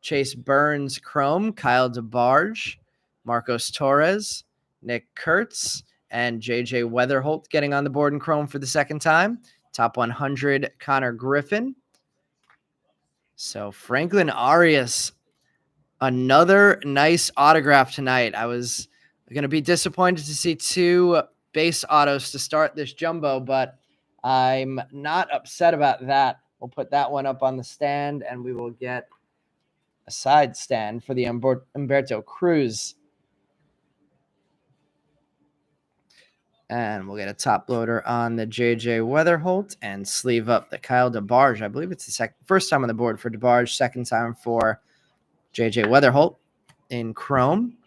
Chase Burns chrome, Kyle DeBarge, Marcos Torres, Nick Kurtz, and JJ Weatherholt getting on the board in chrome for the second time. Top 100, Connor Griffin. So Franklin Arias, another nice autograph tonight. I was going to be disappointed to see 2 base autos to start this jumbo, but I'm not upset about that. We'll put that one up on the stand, and we will get a side stand for the Humberto Cruz. And we'll get a top loader on the JJ Weatherholt and sleeve up the Kyle DeBarge. I believe it's the first time on the board for DeBarge, second time for JJ Weatherholt in chrome.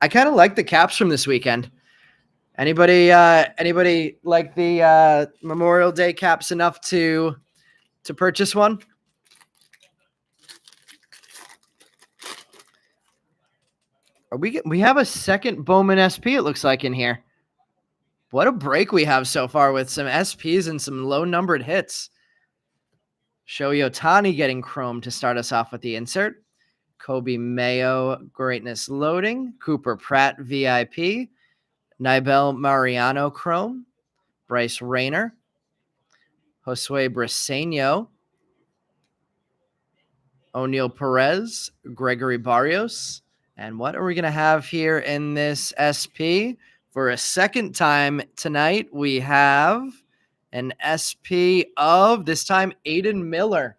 I kind of like the caps from this weekend. Anybody like the Memorial Day caps enough to purchase one? We have a second Bowman SP, it looks like, in here. What a break we have so far with some SPs and some low-numbered hits. Shohei Ohtani getting chrome to start us off with the insert. Kobe Mayo, greatness loading. Cooper Pratt, VIP. Nibel Mariano chrome. Bryce Rayner. Josue Briseño. O'Neill Perez. Gregory Barrios. And what are we going to have here in this SP? For a second time tonight, we have an SP of, this time, Aiden Miller.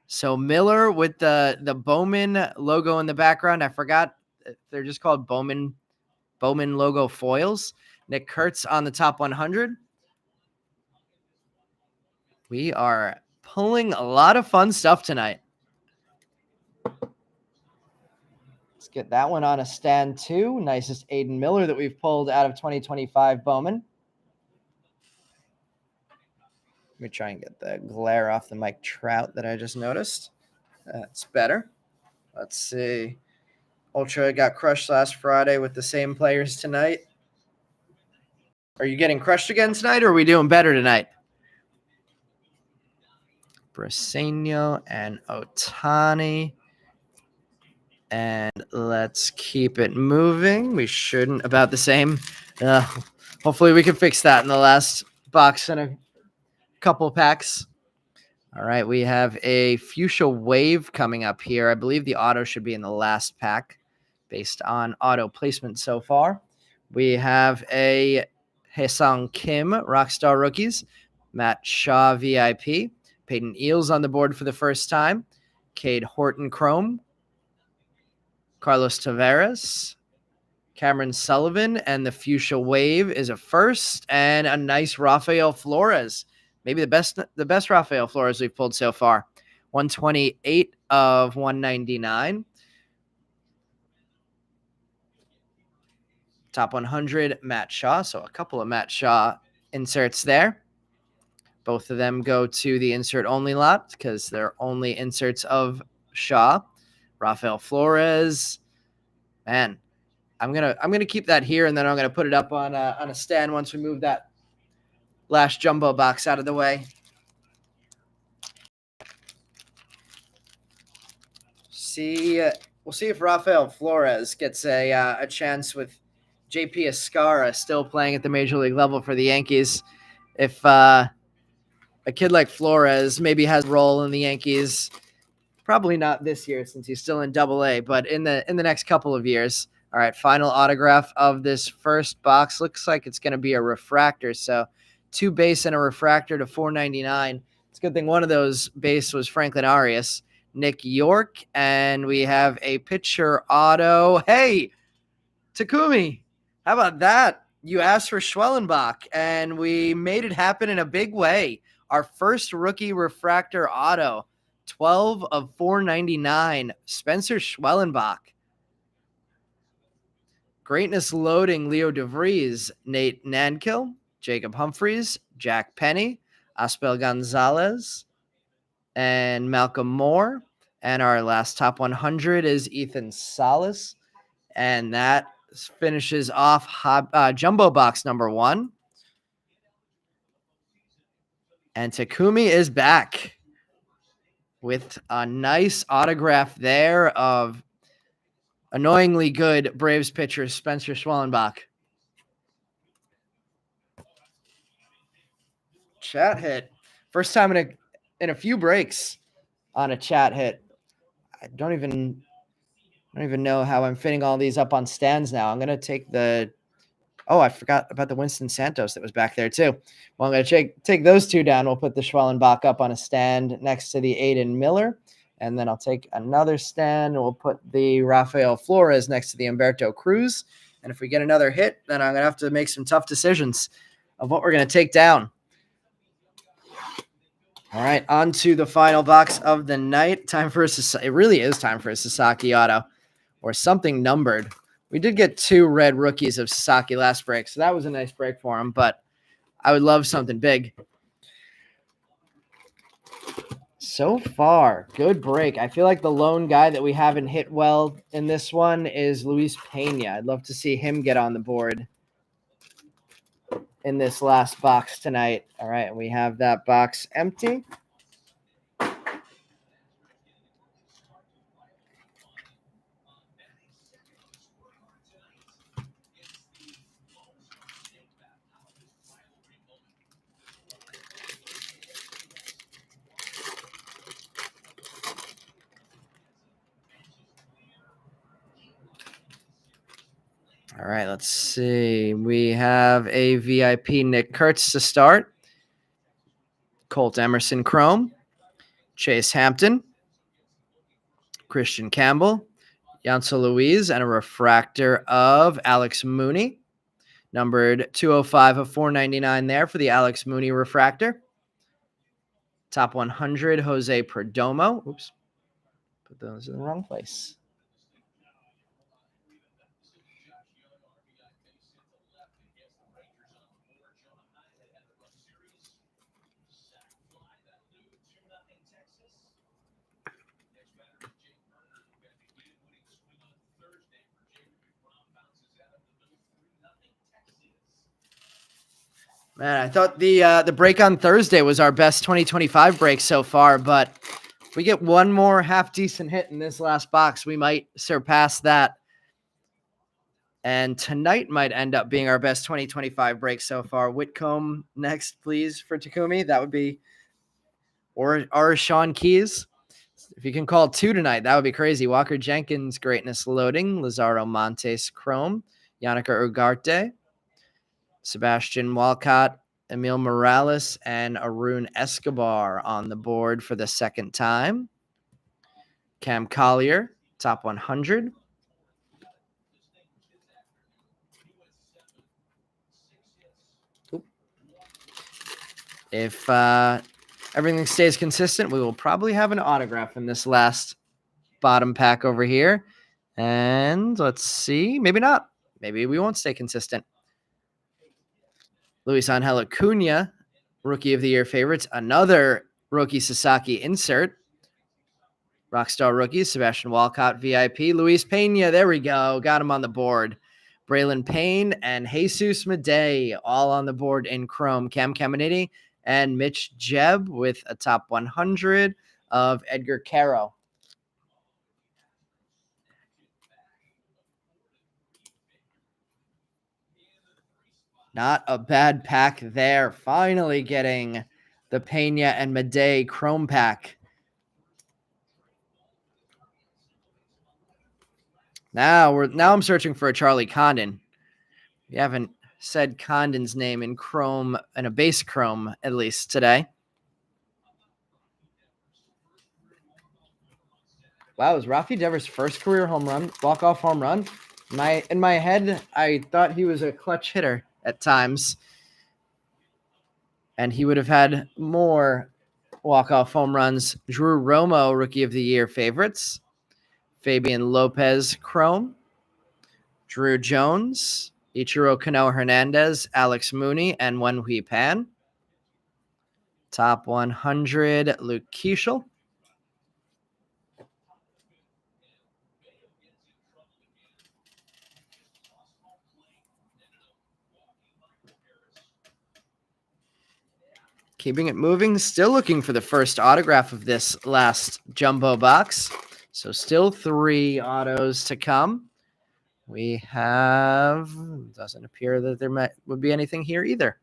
So Miller with the Bowman logo in the background. I forgot they're just called Bowman logo foils. Nick Kurtz on the top 100. We are pulling a lot of fun stuff tonight. Let's get that one on a stand too. Nicest Aiden Miller that we've pulled out of 2025 Bowman. Let me try and get the glare off the Mike Trout that I just noticed. That's better. Let's see. Ultra got crushed last Friday with the same players tonight. Are you getting crushed again tonight, or are we doing better tonight? Briseño and Ohtani. And let's keep it moving. We shouldn't, about the same. Hopefully we can fix that in the last box and a couple packs. All right, we have a Fuchsia Wave coming up here. I believe the auto should be in the last pack based on auto placement so far. We have a Haesung Kim Rockstar Rookies, Matt Shaw VIP, Peyton Eales on the board for the first time, Cade Horton Chrome, Carlos Tavares, Cameron Sullivan, and the Fuchsia Wave is a first, and a nice Rafael Flores. Maybe the best Rafael Flores we've pulled so far. 128 of 199. Top 100, Matt Shaw. So a couple of Matt Shaw inserts there. Both of them go to the insert only lot because they're only inserts of Shaw. Rafael Flores. Man, I'm gonna keep that here, and then I'm gonna put it up on a stand once we move that last jumbo box out of the way. We'll see if Rafael Flores gets a chance with JP Escara still playing at the major league level for the Yankees. If a kid like Flores maybe has a role in the Yankees, probably not this year since he's still in Double-A, but in the next couple of years. All right, final autograph of this first box. Looks like it's going to be a refractor. So 2 base and a refractor to 499. It's a good thing one of those base was Franklin Arias, Nick York, and we have a pitcher auto. Hey, Takumi, how about that? You asked for Schwellenbach, and we made it happen in a big way. Our first rookie refractor auto, 12 of 499, Spencer Schwellenbach. Greatness loading, Leo DeVries, Nate Nankill, Jacob Humphreys, Jack Penny, Aspel Gonzalez, and Malcolm Moore. And our last top 100 is Ethan Salas. And that finishes off jumbo box number 1. And Takumi is back with a nice autograph there of annoyingly good Braves pitcher Spencer Schwellenbach. Chat hit. First time in a few breaks on a chat hit. I don't even know how I'm fitting all these up on stands now. I'm going to take the Oh, I forgot about the Winston Santos that was back there too. Well, I'm going to take those 2 down. We'll put the Schwellenbach up on a stand next to the Aiden Miller. And then I'll take another stand and we'll put the Rafael Flores next to the Humberto Cruz. And if we get another hit, then I'm going to have to make some tough decisions of what we're going to take down. All right, on to the final box of the night. It really is time for a Sasaki auto or something numbered. We did get 2 red rookies of Sasaki last break, so that was a nice break for him, but I would love something big. So far, good break. I feel like the lone guy that we haven't hit well in this one is Luis Pena. I'd love to see him get on the board in this last box tonight. All right, we have that box empty. All right, let's see. We have a VIP Nick Kurtz to start. Colt Emerson Chrome. Chase Hampton. Christian Campbell. Yancel Louise, and a refractor of Alex Mooney. Numbered 205 of 499 there for the Alex Mooney refractor. Top 100, Jose Perdomo. Oops. Put those in the wrong place. Man, I thought the break on Thursday was our best 2025 break so far, but if we get one more half-decent hit in this last box, we might surpass that. And tonight might end up being our best 2025 break so far. Whitcomb next, please, for Takumi. That would be or Sean Keys. If you can call 2 tonight, that would be crazy. Walker Jenkins, Greatness Loading. Lazaro Montes, Chrome. Yannicka Ugarte. Sebastian Walcott, Emil Morales, and Arun Escobar on the board for the second time. Cam Collier, top 100. If everything stays consistent, we will probably have an autograph in this last bottom pack over here. And let's see. Maybe not. Maybe we won't stay consistent. Luis Angel Acuna, Rookie of the Year favorites. Another rookie Sasaki insert. Rockstar rookies, Sebastian Walcott, VIP. Luis Pena, there we go. Got him on the board. Braylon Payne and Jesus Madej, all on the board in Chrome. Cam Caminiti and Mitch Jeb with a top 100 of Edgar Caro. Not a bad pack there. Finally getting the Pena and Madej Chrome pack. Now I'm searching for a Charlie Condon. We haven't said Condon's name in Chrome, in a base Chrome, at least today. Wow, it was Rafi Devers' first career home run, walk-off home run. In my head, I thought he was a clutch hitter at times. And he would have had more walk-off home runs. Drew Romo, Rookie of the Year favorites. Fabian Lopez, Chrome. Drew Jones, Ichiro Kano Hernandez, Alex Mooney, and Wenhui Pan. Top 100, Luke Keeschel. Keeping it moving, still looking for the first autograph of this last jumbo box. So still 3 autos to come. We have, doesn't appear that there would be anything here either.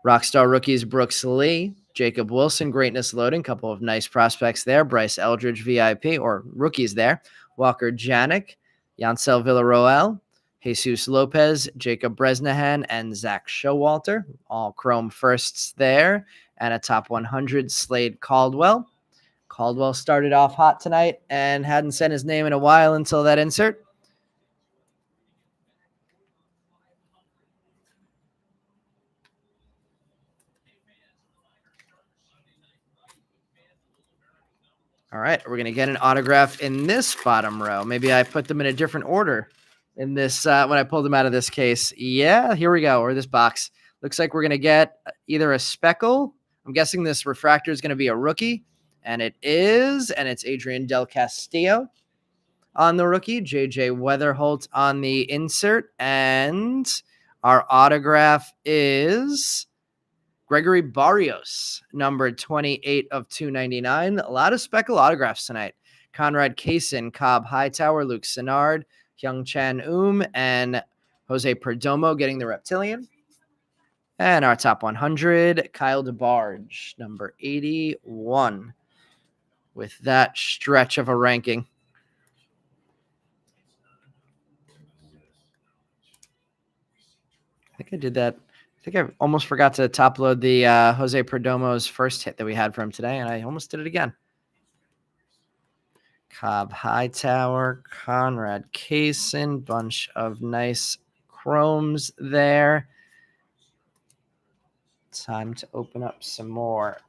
Rockstar rookies, Brooks Lee, Jacob Wilson, Greatness Loading, couple of nice prospects there. Bryce Eldridge, VIP, or rookies there. Walker Janik, Yancel Villarroel, Jesus Lopez, Jacob Bresnahan, and Zach Showalter. All Chrome firsts there. And a top 100, Slade Caldwell. Caldwell started off hot tonight and hadn't sent his name in a while until that insert. All right, we're going to get an autograph in this bottom row. Maybe I put them in a different order in this when I pulled them out of this case. Yeah, here we go, or this box. Looks like we're going to get either a speckle. I'm guessing this refractor is going to be a rookie, and it is, and it's Adrian Del Castillo on the rookie, JJ Weatherholt on the insert, and our autograph is Gregory Barrios, number 28 of 299. A lot of speckle autographs tonight. Conrad Kaysen, Cobb Hightower, Luke Sennard, Hyung Chan and Jose Perdomo getting the Reptilian. And our top 100, Kyle DeBarge, number 81. With that stretch of a ranking. I think I did that. I think I almost forgot to top load the Jose Perdomo's first hit that we had for him today, and I almost did it again. Cobb Hightower, Conrad Kaysen, bunch of nice chromes there. Time to open up some more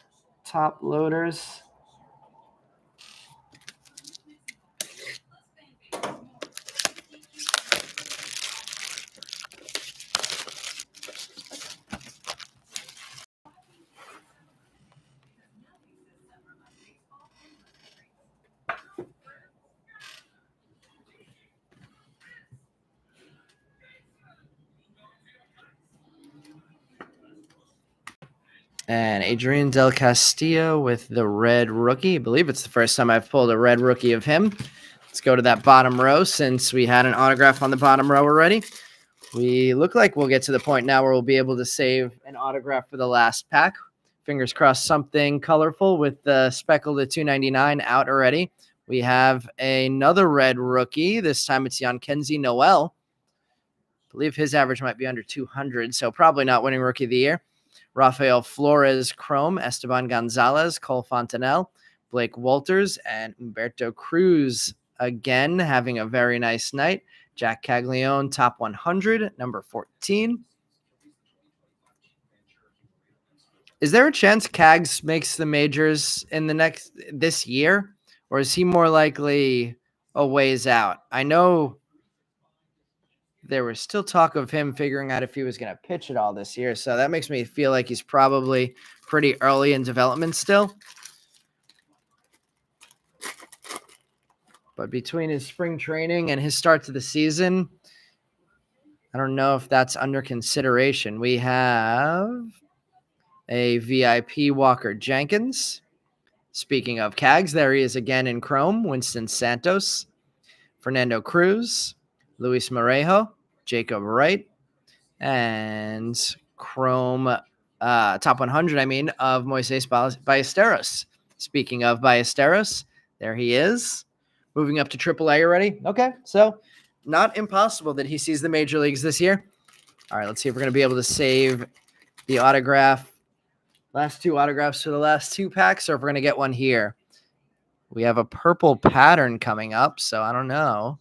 top loaders. And Adrian Del Castillo with the red rookie. I believe it's the first time I've pulled a red rookie of him. Let's go to that bottom row since we had an autograph on the bottom row already. We look like we'll get to the point now where we'll be able to save an autograph for the last pack. Fingers crossed something colorful with the speckled at 299 out already. We have another red rookie. This time it's Kenzie Noel. I believe his average might be under 200, so probably not winning Rookie of the Year. Rafael Flores Chrome, Esteban Gonzalez, Cole Fontanelle, Blake Walters, and Humberto Cruz again having a very nice night. Jack Caglione, top 100, number 14. Is there a chance Cags makes the majors in this year, or is he more likely a ways out? I know there was still talk of him figuring out if he was going to pitch at all this year, so that makes me feel like he's probably pretty early in development still. But between his spring training and his start to the season, I don't know if that's under consideration. We have a VIP Walker Jenkins. Speaking of Cags, there he is again in Chrome. Winston Santos, Fernando Cruz, Luis Morejo, Jacob Wright, and Chrome top 100, of Moises Ballesteros. Speaking of Ballesteros, there he is. Moving up to AAA already. Okay, so not impossible that he sees the major leagues this year. All right, let's see if we're going to be able to save the last two autographs for the last two packs, or if we're going to get one here. We have a purple pattern coming up, so I don't know.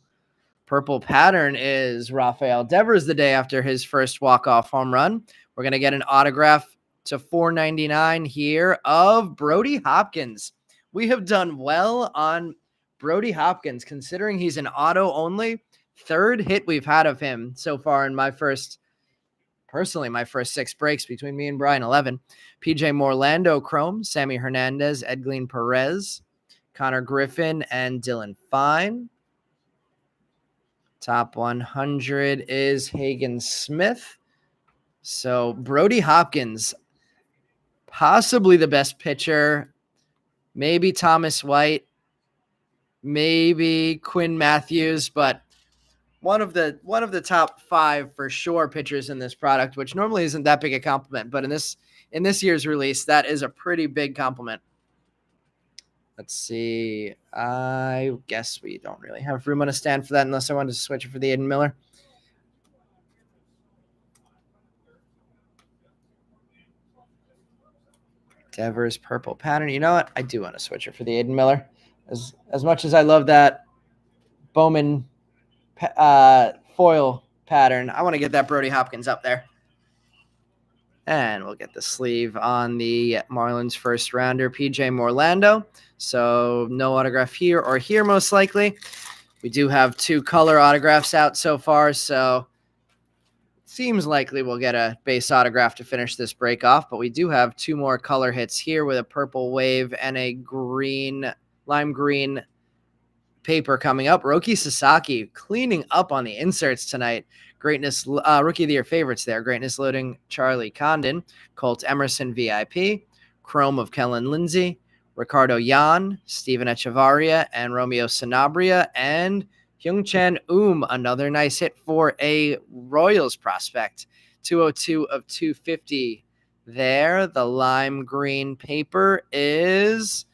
Purple pattern is Rafael Devers the day after his first walk-off home run. We're going to get an autograph to 499 here of Brody Hopkins. We have done well on Brody Hopkins, considering he's an auto only. Third hit we've had of him so far in my first 6 breaks between me and Brian, 11. PJ Morlando Chrome, Sammy Hernandez, Edglin Perez, Connor Griffin, and Dylan Fine. Top 100 is Hagen Smith. So Brody Hopkins, possibly the best pitcher. Maybe Thomas White, maybe Quinn Matthews, but one of the top 5 for sure pitchers in this product, which normally isn't that big a compliment, but in this year's release, that is a pretty big compliment. Let's see. I guess we don't really have room on a stand for that unless I wanted to switch it for the Aiden Miller. Devers purple pattern. You know what? I do want to switch it for the Aiden Miller. As much as I love that Bowman foil pattern, I want to get that Brody Hopkins up there. And we'll get the sleeve on the Marlins first rounder, PJ Morlando. So no autograph here or here, most likely. We do have 2 color autographs out so far, so it seems likely we'll get a base autograph to finish this break off. But we do have 2 more color hits here with a purple wave and a lime green paper coming up. Roki Sasaki cleaning up on the inserts tonight. Greatness, Rookie of the Year favorites there. Greatness loading Charlie Condon, Colt Emerson VIP, Chrome of Kellen Lindsay, Ricardo Yan, Steven Echevarria, and Romeo Sanabria, and Hyung-Chan another nice hit for a Royals prospect. 202 of 250 there. The lime green paper is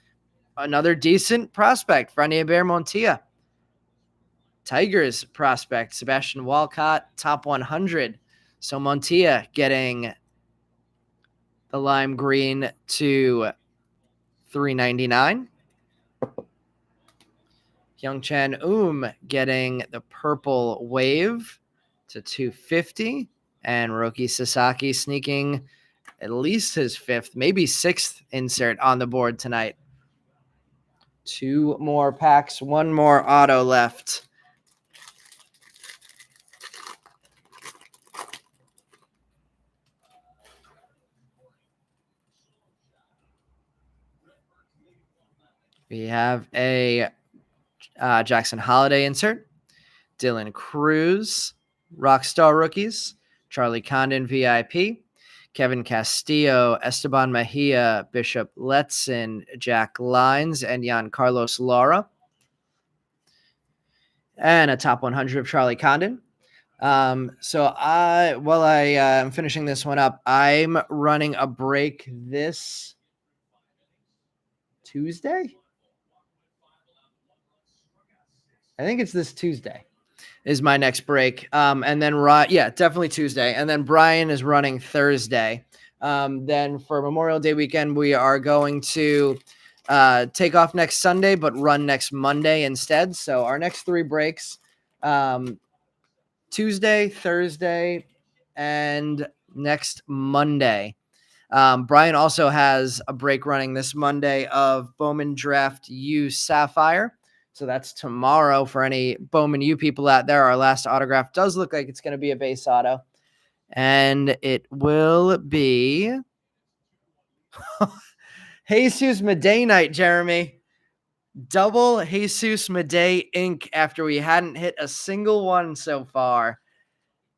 another decent prospect, Franier Montilla. Tigers prospect, Sebastian Walcott, top 100. So Montilla getting the lime green to 399. Hyung-Chan getting the purple wave to 250. And Roki Sasaki sneaking at least his 5th, maybe 6th insert on the board tonight. 2 more packs, 1 more auto left. We have a Jackson Holiday insert, Dylan Cruz, Rockstar Rookies, Charlie Condon VIP, Kevin Castillo, Esteban Mejia, Bishop Letson, Jack Lines, and Jan Carlos Lara. And a top 100 of Charlie Condon. While I am finishing this one up, I'm running a break this Tuesday. I think it's this Tuesday is my next break. And then definitely Tuesday. And then Brian is running Thursday. Then for Memorial Day weekend, we are going to take off next Sunday, but run next Monday instead. So our next 3 breaks, Tuesday, Thursday, and next Monday. Brian also has a break running this Monday of Bowman Draft U Sapphire. So that's tomorrow for any Bowman U people out there. Our last autograph does look like it's going to be a base auto. And it will be Jesus Madej night, Jeremy. Double Jesus Madej Inc. after we hadn't hit a single one so far.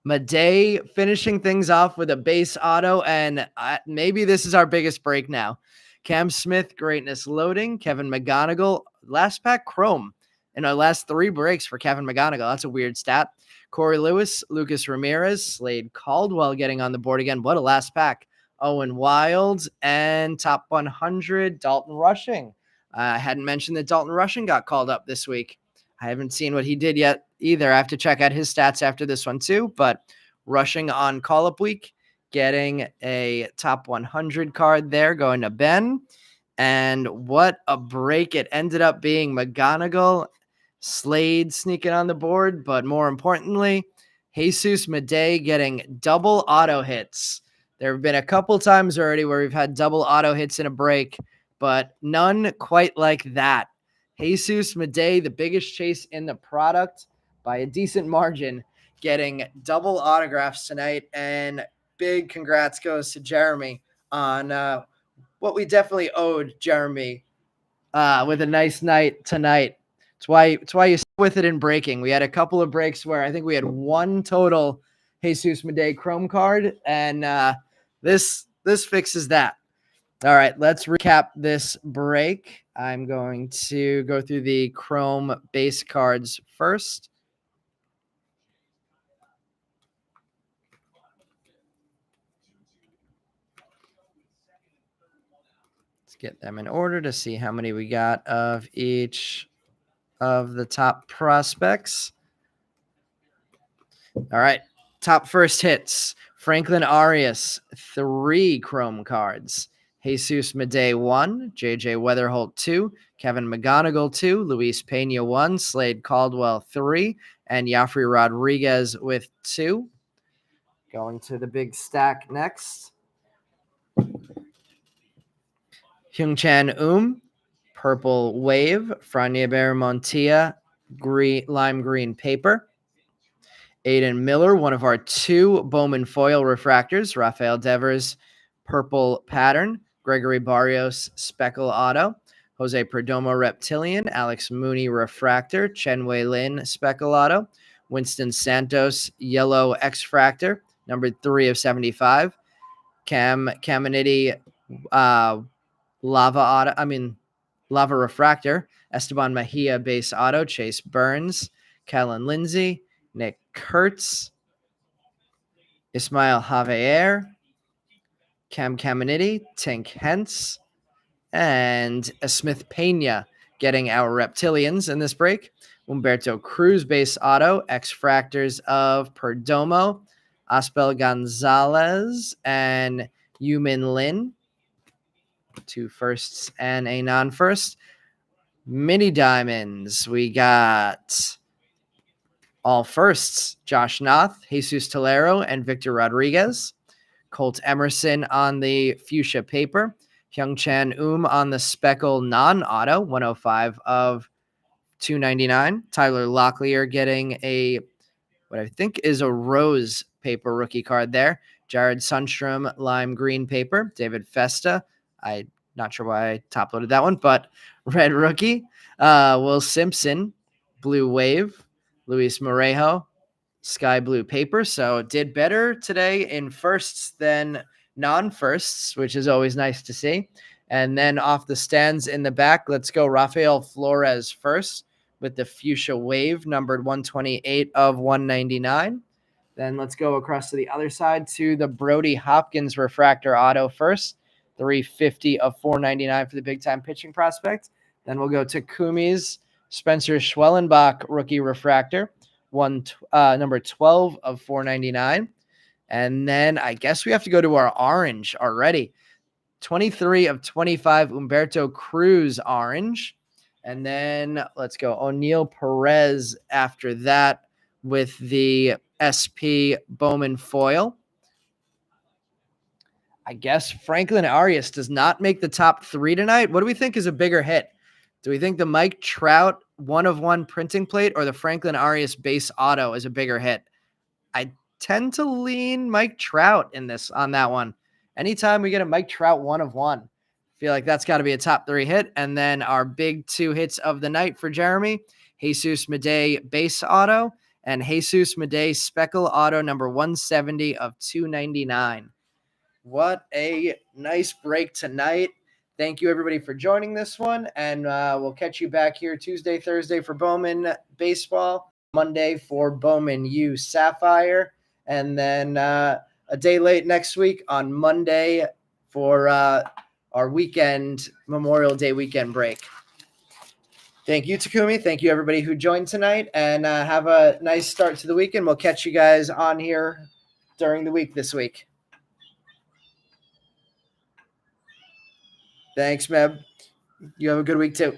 Madej finishing things off with a base auto, and maybe this is our biggest break now. Cam Smith, greatness loading. Kevin McGonigal, last pack chrome in our last 3 breaks for Kevin McGonigal. That's a weird stat. Corey Lewis, Lucas Ramirez, Slade Caldwell getting on the board again. What a last pack. Owen Wild, and top 100, Dalton Rushing. I hadn't mentioned that Dalton Rushing got called up this week. I haven't seen what he did yet either. I have to check out his stats after this one too, but Rushing on call-up week, getting a top 100 card there going to Ben. And what a break it ended up being. McGonigal, Slade sneaking on the board, but more importantly, Jesus Madej getting double auto hits. There have been a couple times already where we've had double auto hits in a break, but none quite like that. Jesus Madej, the biggest chase in the product by a decent margin, getting double autographs tonight. And big congrats goes to Jeremy on what we definitely owed Jeremy with a nice night tonight. It's why you stick with it in breaking. We had a couple of breaks where I think we had 1 total Jesus Madej Chrome card, and this fixes that. All right, let's recap this break. I'm going to go through the Chrome base cards first. Let's get them in order to see how many we got of each of the top prospects. All right, top first hits. Franklin Arias, 3 Chrome cards. Jesus Madej 1, JJ Weatherholt 2, Kevin McGonigal 2, Luis Pena 1, Slade Caldwell 3, and Yafri Rodriguez with 2. Going to the big stack next. Hyung-Chan Purple Wave, Franyaber Montilla, lime green paper. Aiden Miller, one of our 2 Bowman foil refractors. Rafael Devers, purple pattern. Gregory Barrios, speckle auto. Jose Perdomo, reptilian. Alex Mooney, refractor. Chen Wei Lin, speckle auto. Winston Santos, yellow X-fractor, numbered 3 of 75. Cam Caminiti, lava refractor. Esteban Mejia, base auto. Chase Burns, Kellen Lindsay, Nick Kurtz, Ismail Javier, Cam Caminiti, Tink Hentz, and Smith Pena getting our reptilians in this break. Humberto Cruz base auto, X-fractors of Perdomo, Aspel Gonzalez, and Yumin Lin. 2 firsts and a non-first. Mini diamonds. We got all firsts, Josh Noth, Jesus Tolero, and Victor Rodriguez. Colt Emerson on the fuchsia paper. Hyung-Chan on the speckle non-auto, 105 of 299. Tyler Locklear getting what I think is a rose paper rookie card there. Jared Sundstrom, lime green paper. David Festa, I'm not sure why I top-loaded that one, but red rookie. Will Simpson, blue wave. Luis Morejo, sky blue paper. So it did better today in firsts than non-firsts, which is always nice to see. And then off the stands in the back, let's go Rafael Flores first with the fuchsia wave, numbered 128 of 199. Then let's go across to the other side to the Brody Hopkins refractor auto first. 350 of 499 for the big-time pitching prospect. Then we'll go to Kumi's Spencer Schwellenbach rookie refractor. Number 12 of 499. And then I guess we have to go to our orange already. 23 of 25 Humberto Cruz orange. And then let's go O'Neill Perez after that with the SP Bowman foil. I guess Franklin Arias does not make the top 3 tonight. What do we think is a bigger hit? Do we think the Mike Trout 1/1 printing plate or the Franklin Arias base auto is a bigger hit? I tend to lean Mike Trout on that one. Anytime we get a Mike Trout 1/1, I feel like that's got to be a top 3 hit. And then our big 2 hits of the night for Jeremy, Jesus Madej base auto and Jesus Madej speckle auto number 170 of 299. What a nice break tonight. Thank you, everybody, for joining this one. And we'll catch you back here Tuesday, Thursday for Bowman baseball, Monday for Bowman U Sapphire, and then a day late next week on Monday for our weekend, Memorial Day weekend break. Thank you, Takumi. Thank you, everybody who joined tonight. And have a nice start to the weekend. We'll catch you guys on here during the week this week. Thanks, Meb. You have a good week too.